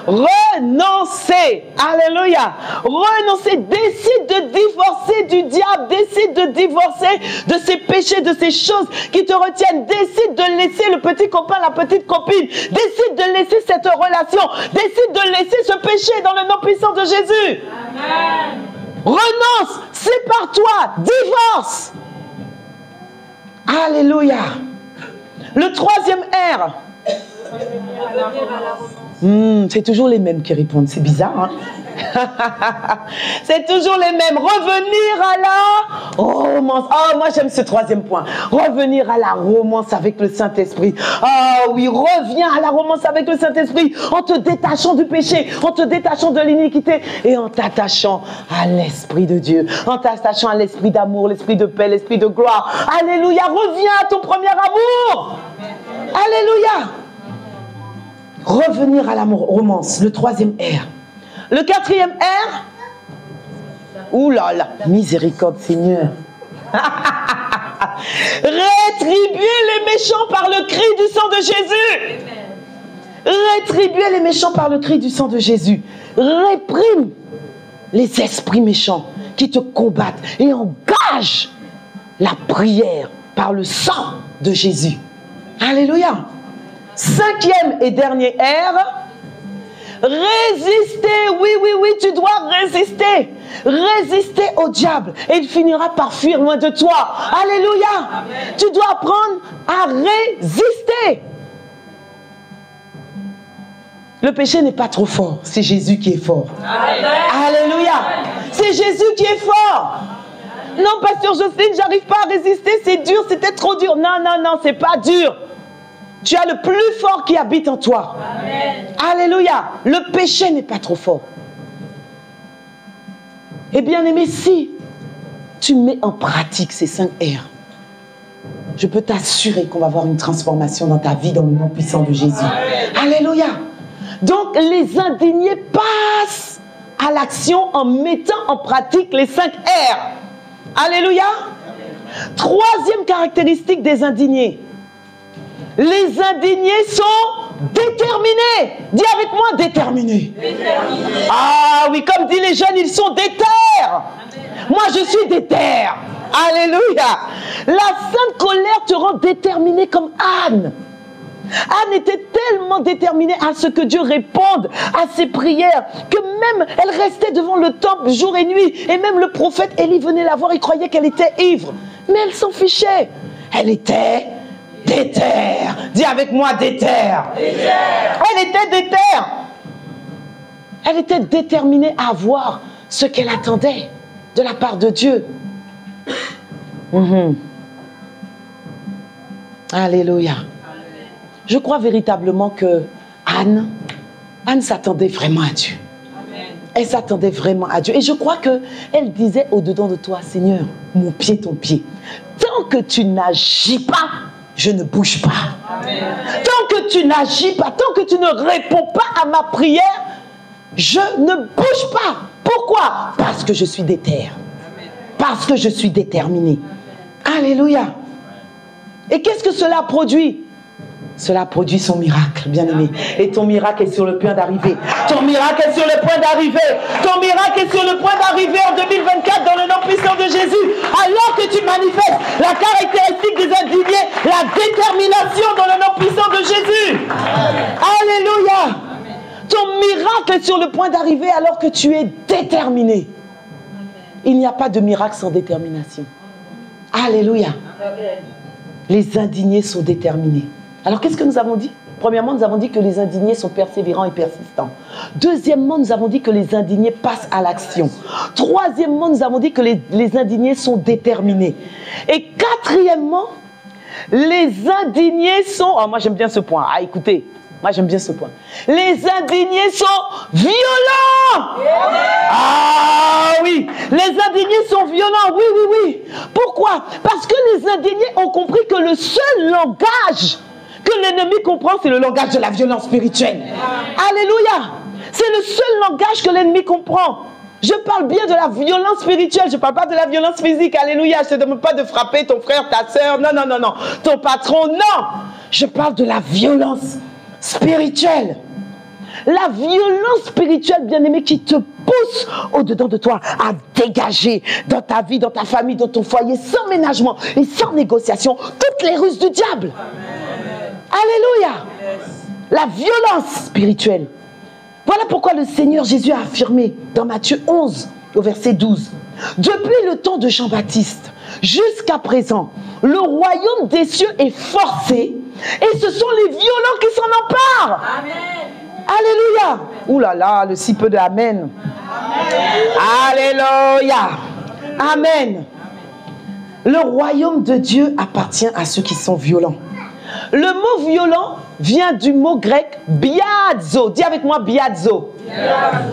Renoncer. Alléluia. Renoncer. Décide de divorcer du diable. Décide de divorcer de ces péchés, de ces choses qui te retiennent. Décide de laisser le petit copain, la petite copine. Décide de laisser cette relation. Décide de laisser ce péché dans le nom puissant de Jésus. Amen. Renonce. Sépare-toi. Divorce. Alléluia. Le troisième R. C'est toujours les mêmes qui répondent. C'est bizarre, hein? C'est toujours les mêmes. Revenir à la romance. Oh, moi j'aime ce troisième point. Revenir à la romance avec le Saint-Esprit. Oh oui, reviens à la romance avec le Saint-Esprit en te détachant du péché, en te détachant de l'iniquité et en t'attachant à l'Esprit de Dieu, en t'attachant à l'Esprit d'amour, l'Esprit de paix, l'Esprit de gloire. Alléluia, reviens à ton premier amour. Alléluia. Revenir à la romance, le troisième R. Le quatrième R, ouh là là, miséricorde Seigneur. Rétribuer les méchants par le cri du sang de Jésus. Rétribuer les méchants par le cri du sang de Jésus. Réprime les esprits méchants qui te combattent et engage la prière par le sang de Jésus. Alléluia. Cinquième et dernier R, résister. Oui, tu dois résister. Résister au diable et il finira par fuir loin de toi. Alléluia. Amen. Tu dois apprendre à résister. Le péché n'est pas trop fort, c'est Jésus qui est fort. Amen. Alléluia. C'est Jésus qui est fort. Non, pasteur Jocelyne, j'arrive pas à résister, c'est dur, c'était trop dur. Non, c'est pas dur. Tu as le plus fort qui habite en toi. Amen. Alléluia. Le péché n'est pas trop fort. Et bien aimé, si tu mets en pratique ces 5 R, je peux t'assurer qu'on va avoir une transformation dans ta vie dans le nom puissant de Jésus. Amen. Alléluia. Donc les indignés passent à l'action en mettant en pratique les 5 R. Alléluia. Troisième caractéristique des indignés. Les indignés sont déterminés. Dis avec moi, déterminés. Ah oui, comme disent les jeunes, ils sont déter. Moi, je suis déter. Alléluia. La sainte colère te rend déterminé comme Anne. Anne était tellement déterminée à ce que Dieu réponde à ses prières que même elle restait devant le temple jour et nuit. Et même le prophète Élie venait la voir, il croyait qu'elle était ivre. Mais elle s'en fichait. Elle était déter. Dis avec moi, déter. Elle était déter. Elle était déterminée à avoir ce qu'elle attendait de la part de Dieu. Alléluia. Je crois véritablement que Anne s'attendait vraiment à Dieu. Elle s'attendait vraiment à Dieu. Et je crois qu'elle disait au-dedans de toi, Seigneur, mon pied, ton pied. Tant que tu n'agis pas, je ne bouge pas. Amen. Tant que tu n'agis pas, tant que tu ne réponds pas à ma prière, je ne bouge pas. Pourquoi? Parce que je suis déterre. Parce que je suis déterminé. Alléluia. Et qu'est-ce que cela produit? Cela produit son miracle, bien-aimé. Et ton miracle est sur le point d'arriver. Ton miracle est sur le point d'arriver. Ton miracle est sur le point d'arriver en 2024 dans le nom puissant de Jésus. Alors que tu manifestes la caractéristique des indignés, la détermination dans le nom puissant de Jésus. Alléluia. Ton miracle est sur le point d'arriver alors que tu es déterminé. Il n'y a pas de miracle sans détermination. Alléluia. Les indignés sont déterminés. Alors, qu'est-ce que nous avons dit? Premièrement, nous avons dit que les indignés sont persévérants et persistants. Deuxièmement, nous avons dit que les indignés passent à l'action. Troisièmement, nous avons dit que les indignés sont déterminés. Et quatrièmement, les indignés sont... Oh, moi, j'aime bien ce point. Ah, écoutez, moi, j'aime bien ce point. Les indignés sont violents. Ah oui, les indignés sont violents. Oui, oui, oui. Pourquoi? Parce que les indignés ont compris que le seul langage que l'ennemi comprend, c'est le langage de la violence spirituelle. Alléluia. C'est le seul langage que l'ennemi comprend. Je parle bien de la violence spirituelle. Je ne parle pas de la violence physique. Alléluia. Je ne te demande pas de frapper ton frère, ta soeur. Non, non, non, non. Ton patron, non. Je parle de la violence spirituelle. La violence spirituelle, bien-aimé, qui te pousse au-dedans de toi à dégager dans ta vie, dans ta famille, dans ton foyer, sans ménagement et sans négociation, toutes les ruses du diable. Alléluia. La violence spirituelle. Voilà pourquoi le Seigneur Jésus a affirmé dans Matthieu 11, au verset 12. Depuis le temps de Jean-Baptiste jusqu'à présent, le royaume des cieux est forcé et ce sont les violents qui s'en emparent. Amen. Alléluia. Ouh là là, le si peu de Amen. Amen. Alléluia. Amen. Le royaume de Dieu appartient à ceux qui sont violents. Le mot violent vient du mot grec biazo. Dis avec moi biazo.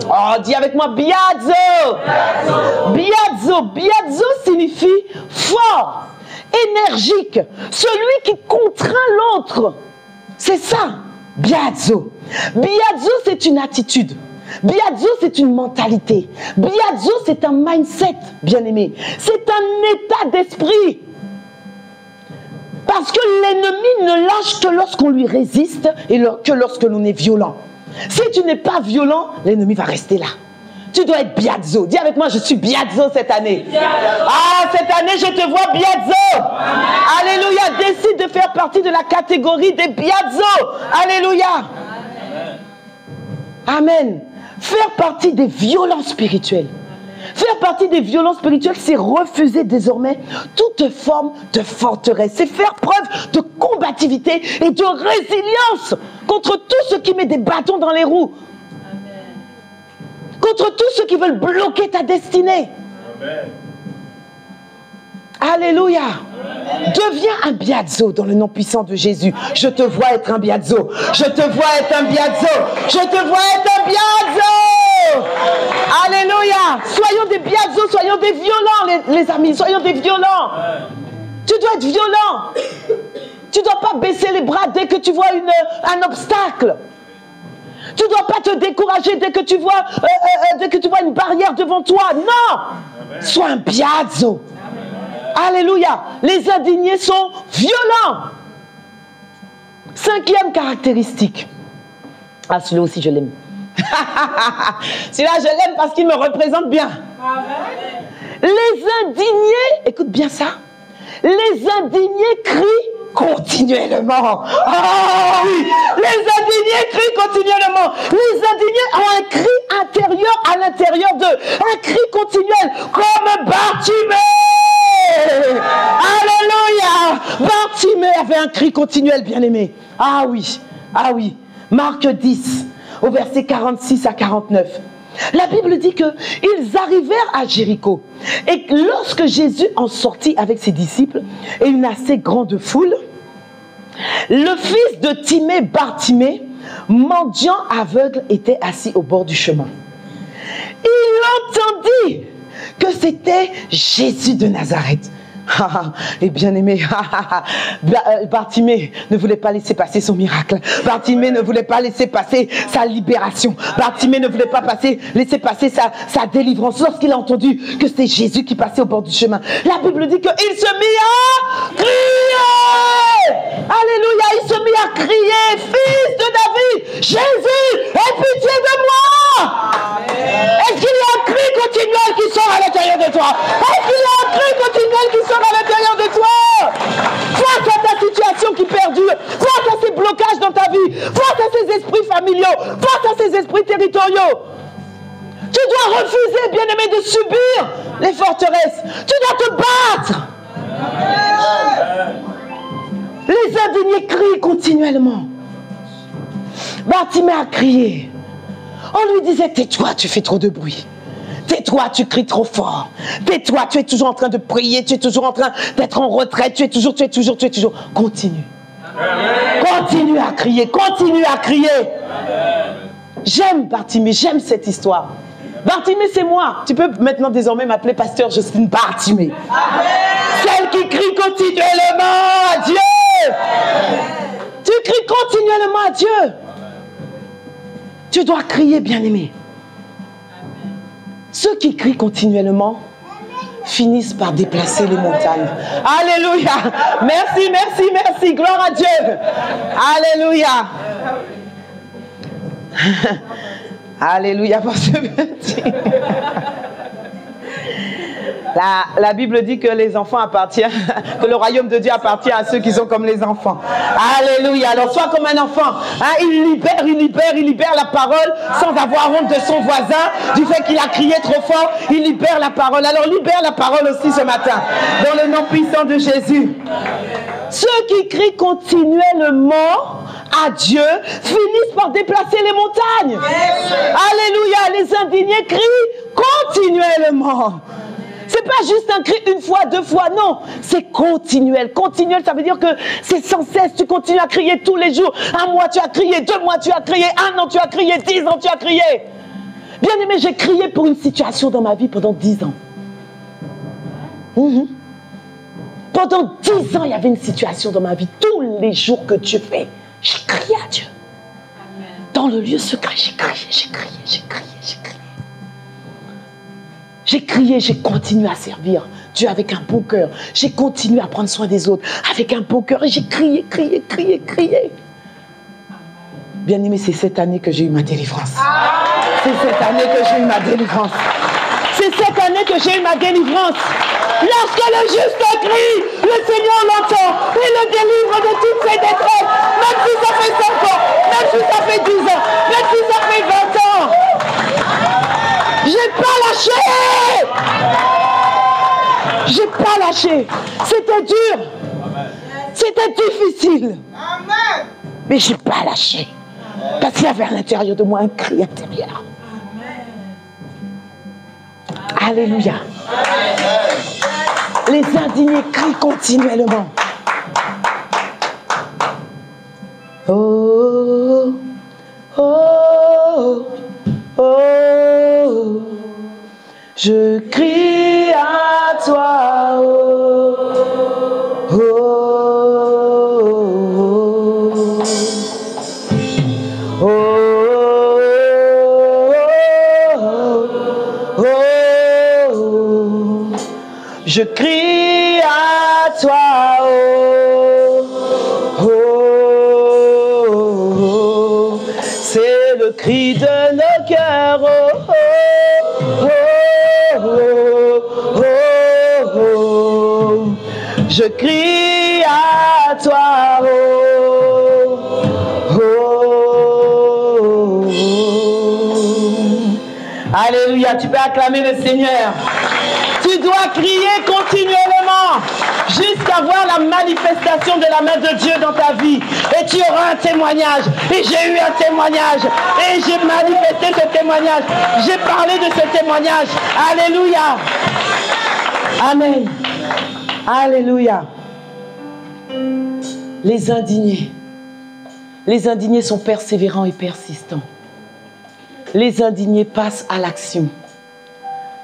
Oh, dis avec moi biazo. Biazo. Biazo signifie fort, énergique, celui qui contraint l'autre. C'est ça, biazo. Biazo, c'est une attitude. Biazo, c'est une mentalité. Biazo, c'est un mindset, bien-aimé. C'est un état d'esprit. Parce que l'ennemi ne lâche que lorsqu'on lui résiste et que lorsque l'on est violent. Si tu n'es pas violent, l'ennemi va rester là. Tu dois être biazo. Dis avec moi, je suis biazo cette année. Ah, cette année, je te vois biazo. Alléluia. Décide de faire partie de la catégorie des biazo. Alléluia. Amen. Faire partie des violences spirituelles. Faire partie des violences spirituelles, c'est refuser désormais toute forme de forteresse. C'est faire preuve de combativité et de résilience contre tout ce qui met des bâtons dans les roues. Amen. Contre tous ceux qui veulent bloquer ta destinée. Amen. Alléluia. Amen. Deviens un biazo dans le nom puissant de Jésus. Je te vois être un biazo. Je te vois être un biazo. Je te vois être un biazo. Alléluia. Soyons des biazos, soyons des violents, les amis. Soyons des violents. Tu dois être violent. Tu ne dois pas baisser les bras dès que tu vois un obstacle. Tu ne dois pas te décourager dès que tu vois une barrière devant toi. Non. Sois un biazo. Alléluia. Les indignés sont violents. Cinquième caractéristique. Ah, celui-là aussi, je l'aime. Celui-là, je l'aime parce qu'il me représente bien. Les indignés, écoute bien ça. Les indignés crient continuellement. Oh oui, les indignés crient continuellement. Les indignés ont un cri intérieur à l'intérieur d'eux. Un cri continuel, comme Bartimée. Alléluia. Bartimée avait un cri continuel, bien-aimé. Ah oui, ah oui. Marc 10, au verset 46 à 49. La Bible dit qu'ils arrivèrent à Jéricho. Et lorsque Jésus en sortit avec ses disciples et une assez grande foule, le fils de Timée, Bartimée, mendiant aveugle, était assis au bord du chemin. Il entendit que c'était Jésus de Nazareth. Et bien aimé, Bartimée ne voulait pas laisser passer son miracle. Bartimée ne voulait pas laisser passer sa libération. Bartimée ne voulait pas laisser passer sa délivrance. Lorsqu'il a entendu que c'était Jésus qui passait au bord du chemin, la Bible dit qu'il se mit à crier. Alléluia, il se mit à crier: Fils de David, Jésus, aie pitié de moi. Est-ce qu'il y a un cri continuel qui sort à l'intérieur de toi? Est-ce qu'il y a un cri continuel qui sort à l'intérieur de toi? Face à ta situation qui perdure, face à ces blocages dans ta vie, face à ces esprits familiaux, face à ces esprits territoriaux, tu dois refuser, bien-aimé, de subir les forteresses. Tu dois te battre. Les indignés crient continuellement. Bartimée a crié. On lui disait: tais-toi, tu fais trop de bruit. Tais-toi, tu cries trop fort. Tais-toi, tu es toujours en train de prier, tu es toujours en train d'être en retraite, tu es toujours. Continue. Continue à crier, continue à crier. J'aime Bartimée, j'aime cette histoire. Bartimée, c'est moi. Tu peux maintenant désormais m'appeler pasteur Jocelyne Bartimée. Celle qui crie continuellement à Dieu. Tu cries continuellement à Dieu. Tu dois crier, bien-aimé. Ceux qui crient continuellement finissent par déplacer les montagnes. Alléluia. Merci, merci, merci. Gloire à Dieu. Alléluia. Alléluia pour ce petit. La Bible dit que les enfants appartiennent, que le royaume de Dieu appartient à ceux qui sont comme les enfants. Alléluia. Alors sois comme un enfant. Hein, il libère la parole sans avoir honte de son voisin, du fait qu'il a crié trop fort. Il libère la parole. Alors libère la parole aussi ce matin, dans le nom puissant de Jésus. Ceux qui crient continuellement à Dieu finissent par déplacer les montagnes. Alléluia. Les indignés crient continuellement. C'est pas juste un cri une fois, deux fois, non. C'est continuel. Continuel, ça veut dire que c'est sans cesse. Tu continues à crier tous les jours. Un mois, tu as crié. 2 mois, tu as crié. 1 an, tu as crié. 10 ans, tu as crié. Bien aimé, j'ai crié pour une situation dans ma vie pendant 10 ans. Pendant 10 ans, il y avait une situation dans ma vie. Tous les jours que Dieu fait, j'ai crié à Dieu. Dans le lieu secret, j'ai crié. J'ai crié, j'ai continué à servir Dieu avec un bon cœur. J'ai continué à prendre soin des autres avec un bon cœur. Et j'ai crié. Bien aimé, c'est cette année que j'ai eu ma délivrance. C'est cette année que j'ai eu ma délivrance. C'est cette année que j'ai eu ma délivrance. Lorsque le juste crie, le Seigneur l'entend. Il le délivre de toutes ses détresses. Même si ça fait 5 ans, même si ça fait 10 ans, même si ça fait 20 ans. J'ai pas lâché. J'ai pas lâché. C'était dur. C'était difficile. Mais j'ai pas lâché. Parce qu'il y avait à l'intérieur de moi un cri intérieur. Alléluia. Les indignés crient continuellement. Oh, oh, oh, je crie à toi. Oh, oh, oh, oh, oh, oh, je crie à toi. C'est le cri de nos cœurs. Je crie à toi. Alléluia, tu peux acclamer le Seigneur. Tu dois crier continuellement. jusqu'à voir la manifestation de la main de Dieu dans ta vie. Et tu auras un témoignage. Et j'ai eu un témoignage. Et j'ai manifesté ce témoignage. J'ai parlé de ce témoignage. Alléluia. Amen. Alléluia. Les indignés. Les indignés sont persévérants et persistants. Les indignés passent à l'action.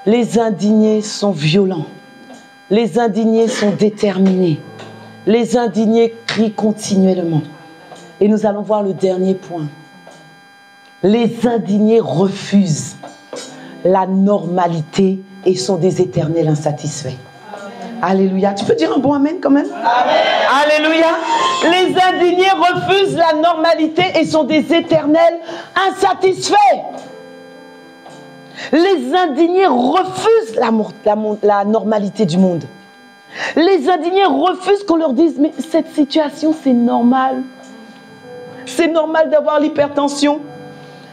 Les indignés sont violents. Les indignés sont déterminés. Les indignés crient continuellement. Et nous allons voir le dernier point. Les indignés refusent la normalité et sont des éternels insatisfaits. Alléluia. Tu peux dire un bon amen quand même? Amen. Alléluia. Les indignés refusent la normalité et sont des éternels insatisfaits. Les indignés refusent la normalité du monde. Les indignés refusent qu'on leur dise, mais cette situation, c'est normal. C'est normal d'avoir l'hypertension.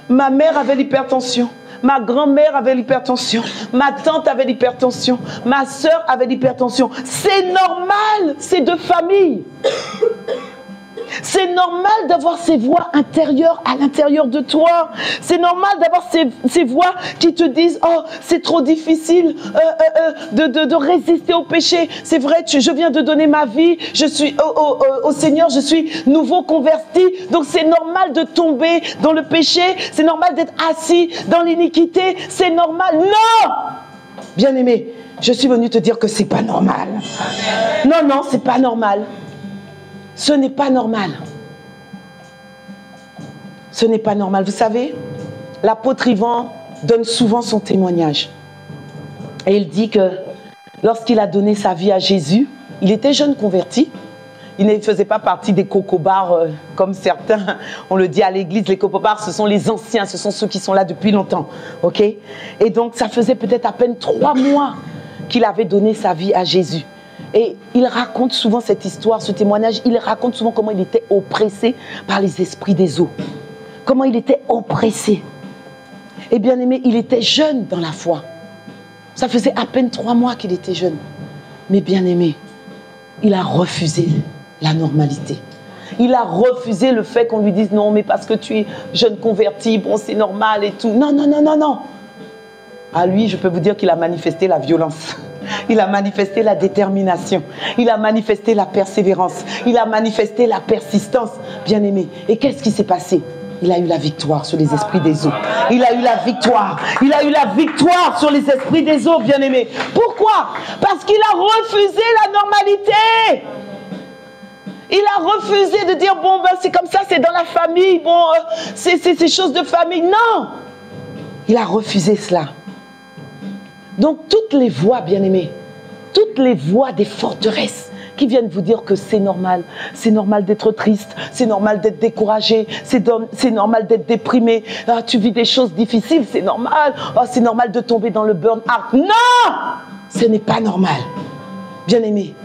Ma mère avait l'hypertension. Ma grand-mère avait l'hypertension. Ma tante avait l'hypertension. Ma soeur avait l'hypertension. C'est normal, c'est de famille. C'est normal d'avoir ces voix intérieures à l'intérieur de toi. C'est normal d'avoir ces voix qui te disent « Oh, c'est trop difficile de résister au péché. C'est vrai, je viens de donner ma vie. Je suis au Seigneur, je suis nouveau converti. Donc c'est normal de tomber dans le péché. C'est normal d'être assis dans l'iniquité. C'est normal. » Non! Bien-aimé, je suis venu te dire que c'est pas normal. Non, non, c'est pas normal. Ce n'est pas normal. Ce n'est pas normal. Vous savez, l'apôtre Yvan donne souvent son témoignage. Et il dit que lorsqu'il a donné sa vie à Jésus, il était jeune converti. Il ne faisait pas partie des cocobars comme certains, on le dit à l'église. Les cocobars, ce sont les anciens, ce sont ceux qui sont là depuis longtemps. Ok? Et donc, ça faisait peut-être à peine 3 mois qu'il avait donné sa vie à Jésus. Et il raconte souvent cette histoire, ce témoignage. Il raconte souvent comment il était oppressé par les esprits des eaux. Comment il était oppressé. Et bien aimé, il était jeune dans la foi. Ça faisait à peine 3 mois qu'il était jeune. Mais bien aimé, il a refusé la normalité. Il a refusé le fait qu'on lui dise non, mais parce que tu es jeune converti, bon, c'est normal et tout. Non, non, non, non, non. À lui, je peux vous dire qu'il a manifesté la violence. Il a manifesté la détermination. Il a manifesté la persévérance. Il a manifesté la persistance, bien aimé. Et qu'est-ce qui s'est passé? Il a eu la victoire sur les esprits des eaux. Il a eu la victoire. Il a eu la victoire sur les esprits des eaux, bien aimé. Pourquoi? Parce qu'il a refusé la normalité. Il a refusé de dire, bon, ben, c'est comme ça, c'est dans la famille. Bon, c'est chose de famille. Non! Il a refusé cela. Donc, toutes les voix, bien-aimés, toutes les voix des forteresses qui viennent vous dire que c'est normal d'être triste, c'est normal d'être découragé, c'est normal d'être déprimé, ah, tu vis des choses difficiles, c'est normal, oh, c'est normal de tomber dans le burn-out. Non! Ce n'est pas normal. Bien-aimés,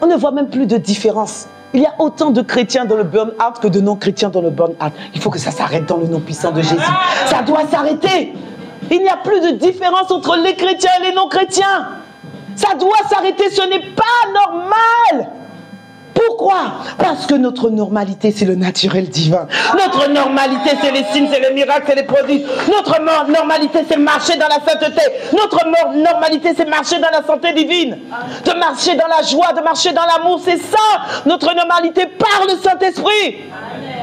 on ne voit même plus de différence. Il y a autant de chrétiens dans le burn-out que de non-chrétiens dans le burn-out. Il faut que ça s'arrête dans le nom puissant de Jésus. Ça doit s'arrêter. Il n'y a plus de différence entre les chrétiens et les non-chrétiens. Ça doit s'arrêter, ce n'est pas normal. Pourquoi? Parce que notre normalité, c'est le naturel divin. Notre normalité, c'est les signes, c'est les miracles, c'est les prodiges. Notre normalité, c'est marcher dans la sainteté. Notre normalité, c'est marcher dans la santé divine. De marcher dans la joie, de marcher dans l'amour. C'est ça, notre normalité par le Saint-Esprit.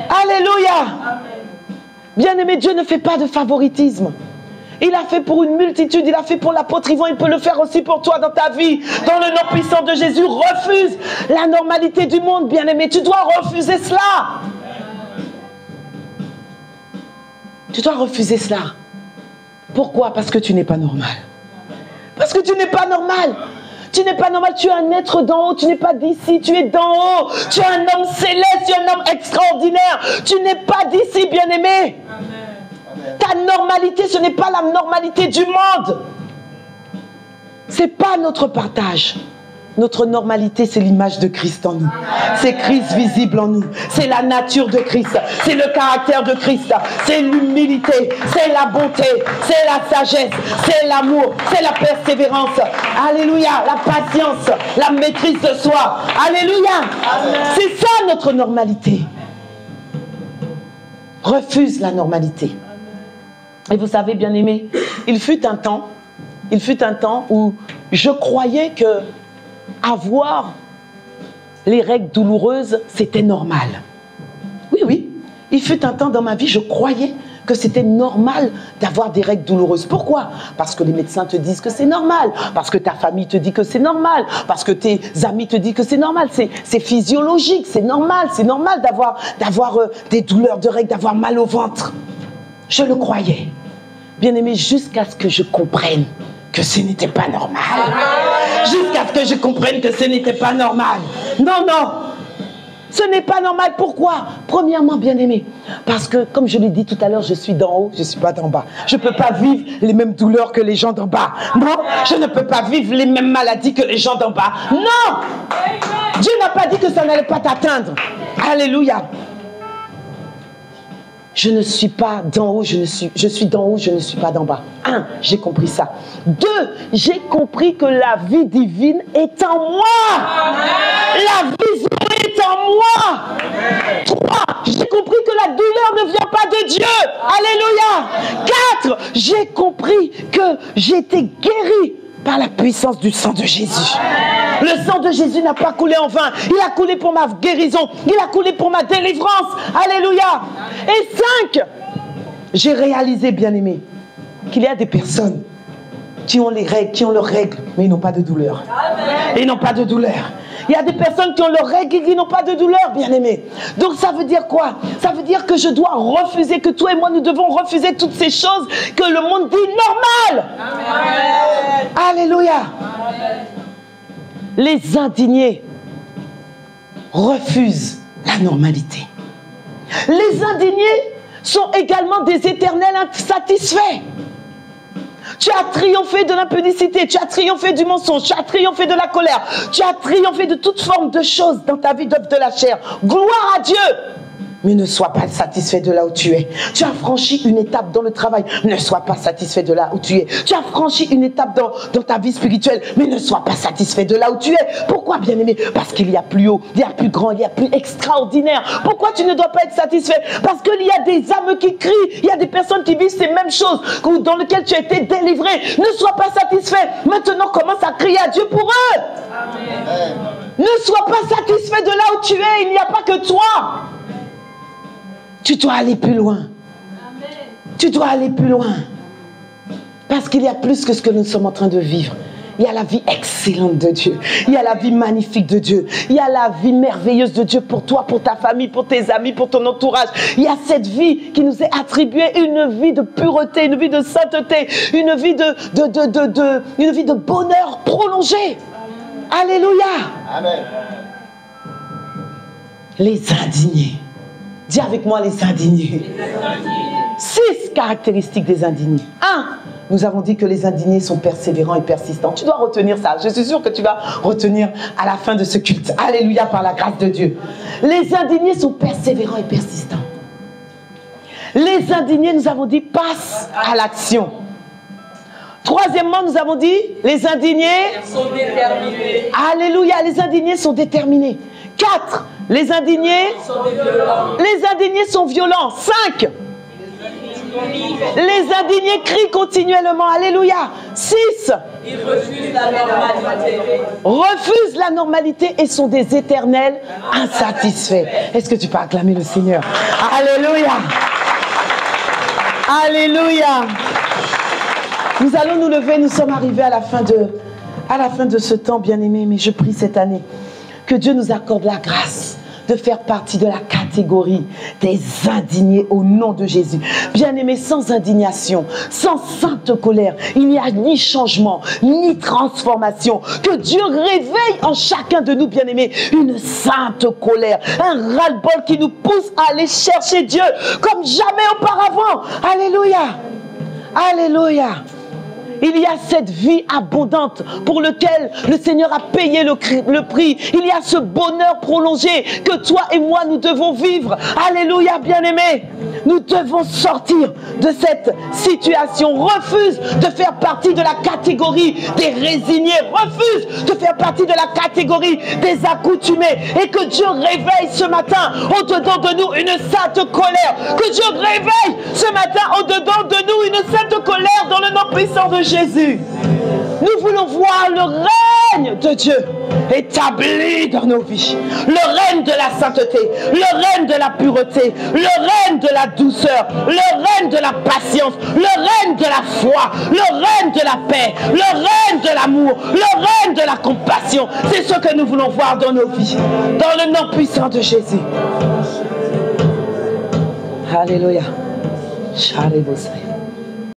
Alléluia. Bien-aimé, Dieu ne fait pas de favoritisme. Il a fait pour une multitude, il a fait pour l'apôtre Yvan, il peut le faire aussi pour toi dans ta vie. Dans le nom puissant de Jésus, refuse la normalité du monde, bien-aimé. Tu dois refuser cela. Tu dois refuser cela. Pourquoi? Parce que tu n'es pas normal. Parce que tu n'es pas normal. Tu n'es pas normal, tu es un être d'en haut, tu n'es pas d'ici, tu es d'en haut. Tu es un homme céleste, tu es un homme extraordinaire. Tu n'es pas d'ici, bien-aimé. Ta normalité, ce n'est pas la normalité du monde. Ce n'est pas notre partage. Notre normalité, c'est l'image de Christ en nous. C'est Christ visible en nous. C'est la nature de Christ. C'est le caractère de Christ. C'est l'humilité. C'est la bonté. C'est la sagesse. C'est l'amour. C'est la persévérance. Alléluia. La patience. La maîtrise de soi. Alléluia. C'est ça notre normalité. Refuse la normalité. Et vous savez, bien-aimés, il fut un temps où je croyais que avoir les règles douloureuses, c'était normal. Oui, oui. Il fut un temps dans ma vie, je croyais que c'était normal d'avoir des règles douloureuses. Pourquoi? Parce que les médecins te disent que c'est normal, parce que ta famille te dit que c'est normal, parce que tes amis te disent que c'est normal. C'est physiologique, c'est normal d'avoir des douleurs de règles, d'avoir mal au ventre. Je le croyais. Bien aimé, jusqu'à ce que je comprenne que ce n'était pas normal. Jusqu'à ce que je comprenne que ce n'était pas normal. Non, non. Ce n'est pas normal. Pourquoi? Premièrement, bien aimé, parce que, comme je l'ai dit tout à l'heure, je suis d'en haut, je ne suis pas d'en bas. Je ne peux pas vivre les mêmes douleurs que les gens d'en bas. Non, je ne peux pas vivre les mêmes maladies que les gens d'en bas. Non! Dieu n'a pas dit que ça n'allait pas t'atteindre. Alléluia. Je ne suis pas d'en haut, je suis d'en haut, je ne suis pas d'en bas. 1, j'ai compris ça. 2, j'ai compris que la vie divine est en moi. Amen. La vision est en moi. Amen. 3, j'ai compris que la douleur ne vient pas de Dieu. Alléluia. 4, j'ai compris que j'étais guéri par la puissance du sang de Jésus. Le sang de Jésus n'a pas coulé en vain. Il a coulé pour ma guérison. Il a coulé pour ma délivrance. Alléluia. Et 5, j'ai réalisé, bien-aimé, qu'il y a des personnes qui ont les règles, qui ont leurs règles, mais ils n'ont pas de douleur. Ils n'ont pas de douleur. Il y a des personnes qui ont leurs règles et qui n'ont pas de douleur, bien-aimé. Donc ça veut dire quoi? Ça veut dire que je dois refuser, que toi et moi, nous devons refuser toutes ces choses que le monde dit normales. Alléluia. Amen. Les indignés refusent la normalité. Les indignés sont également des éternels insatisfaits. Tu as triomphé de l'impudicité, tu as triomphé du mensonge, tu as triomphé de la colère, tu as triomphé de toute forme de choses dans ta vie d'œuvre de la chair. Gloire à Dieu! Mais ne sois pas satisfait de là où tu es. Tu as franchi une étape dans le travail. Ne sois pas satisfait de là où tu es. Tu as franchi une étape dans ta vie spirituelle. Mais ne sois pas satisfait de là où tu es. Pourquoi, bien-aimé? Parce qu'il y a plus haut, il y a plus grand, il y a plus extraordinaire. Pourquoi tu ne dois pas être satisfait? Parce qu'il y a des âmes qui crient. Il y a des personnes qui vivent ces mêmes choses dans lesquelles tu as été délivré. Ne sois pas satisfait. Maintenant, commence à crier à Dieu pour eux. Amen. Ne sois pas satisfait de là où tu es. Il n'y a pas que toi. Tu dois aller plus loin. Amen. Tu dois aller plus loin. Parce qu'il y a plus que ce que nous sommes en train de vivre. Il y a la vie excellente de Dieu. Il y a la vie magnifique de Dieu. Il y a la vie merveilleuse de Dieu pour toi, pour ta famille, pour tes amis, pour ton entourage. Il y a cette vie qui nous est attribuée, une vie de pureté, une vie de sainteté, une vie de bonheur prolongé. Alléluia. Amen. Les indignés. Dis avec moi les indignés. 6 caractéristiques des indignés. 1, nous avons dit que les indignés sont persévérants et persistants. Tu dois retenir ça. Je suis sûre que tu vas retenir à la fin de ce culte. Alléluia, par la grâce de Dieu. Les indignés sont persévérants et persistants. Les indignés, nous avons dit, passent à l'action. Troisièmement, nous avons dit, les indignés sont déterminés. Alléluia, les indignés sont déterminés. 4, les indignés sont violents. 5, les indignés crient continuellement. Alléluia. 6, ils refusent la normalité. Refusent la normalité et sont des éternels insatisfaits. Est-ce que tu peux acclamer le Seigneur? Alléluia. Alléluia. Nous allons nous lever, nous sommes arrivés à la fin de ce temps, bien-aimé, mais je prie cette année que Dieu nous accorde la grâce de faire partie de la catégorie des indignés au nom de Jésus. Bien-aimé, sans indignation, sans sainte colère, il n'y a ni changement, ni transformation. Que Dieu réveille en chacun de nous, bien-aimés, une sainte colère, un ras-le-bol qui nous pousse à aller chercher Dieu comme jamais auparavant. Alléluia. Alléluia. Il y a cette vie abondante pour laquelle le Seigneur a payé le prix. Il y a ce bonheur prolongé que toi et moi nous devons vivre. Alléluia, bien-aimés. Nous devons sortir de cette situation. Refuse de faire partie de la catégorie des résignés. Refuse de faire partie de la catégorie des accoutumés. Et que Dieu réveille ce matin au-dedans de nous une sainte colère. Que Dieu réveille ce matin au-dedans de nous une sainte colère dans le nom puissant de Jésus. Nous voulons voir le règne de Dieu établi dans nos vies. Le règne de la sainteté, le règne de la pureté, le règne de la douceur, le règne de la patience, le règne de la foi, le règne de la paix, le règne de l'amour, le règne de la compassion. C'est ce que nous voulons voir dans nos vies. Dans le nom puissant de Jésus. Alléluia. Alléluia.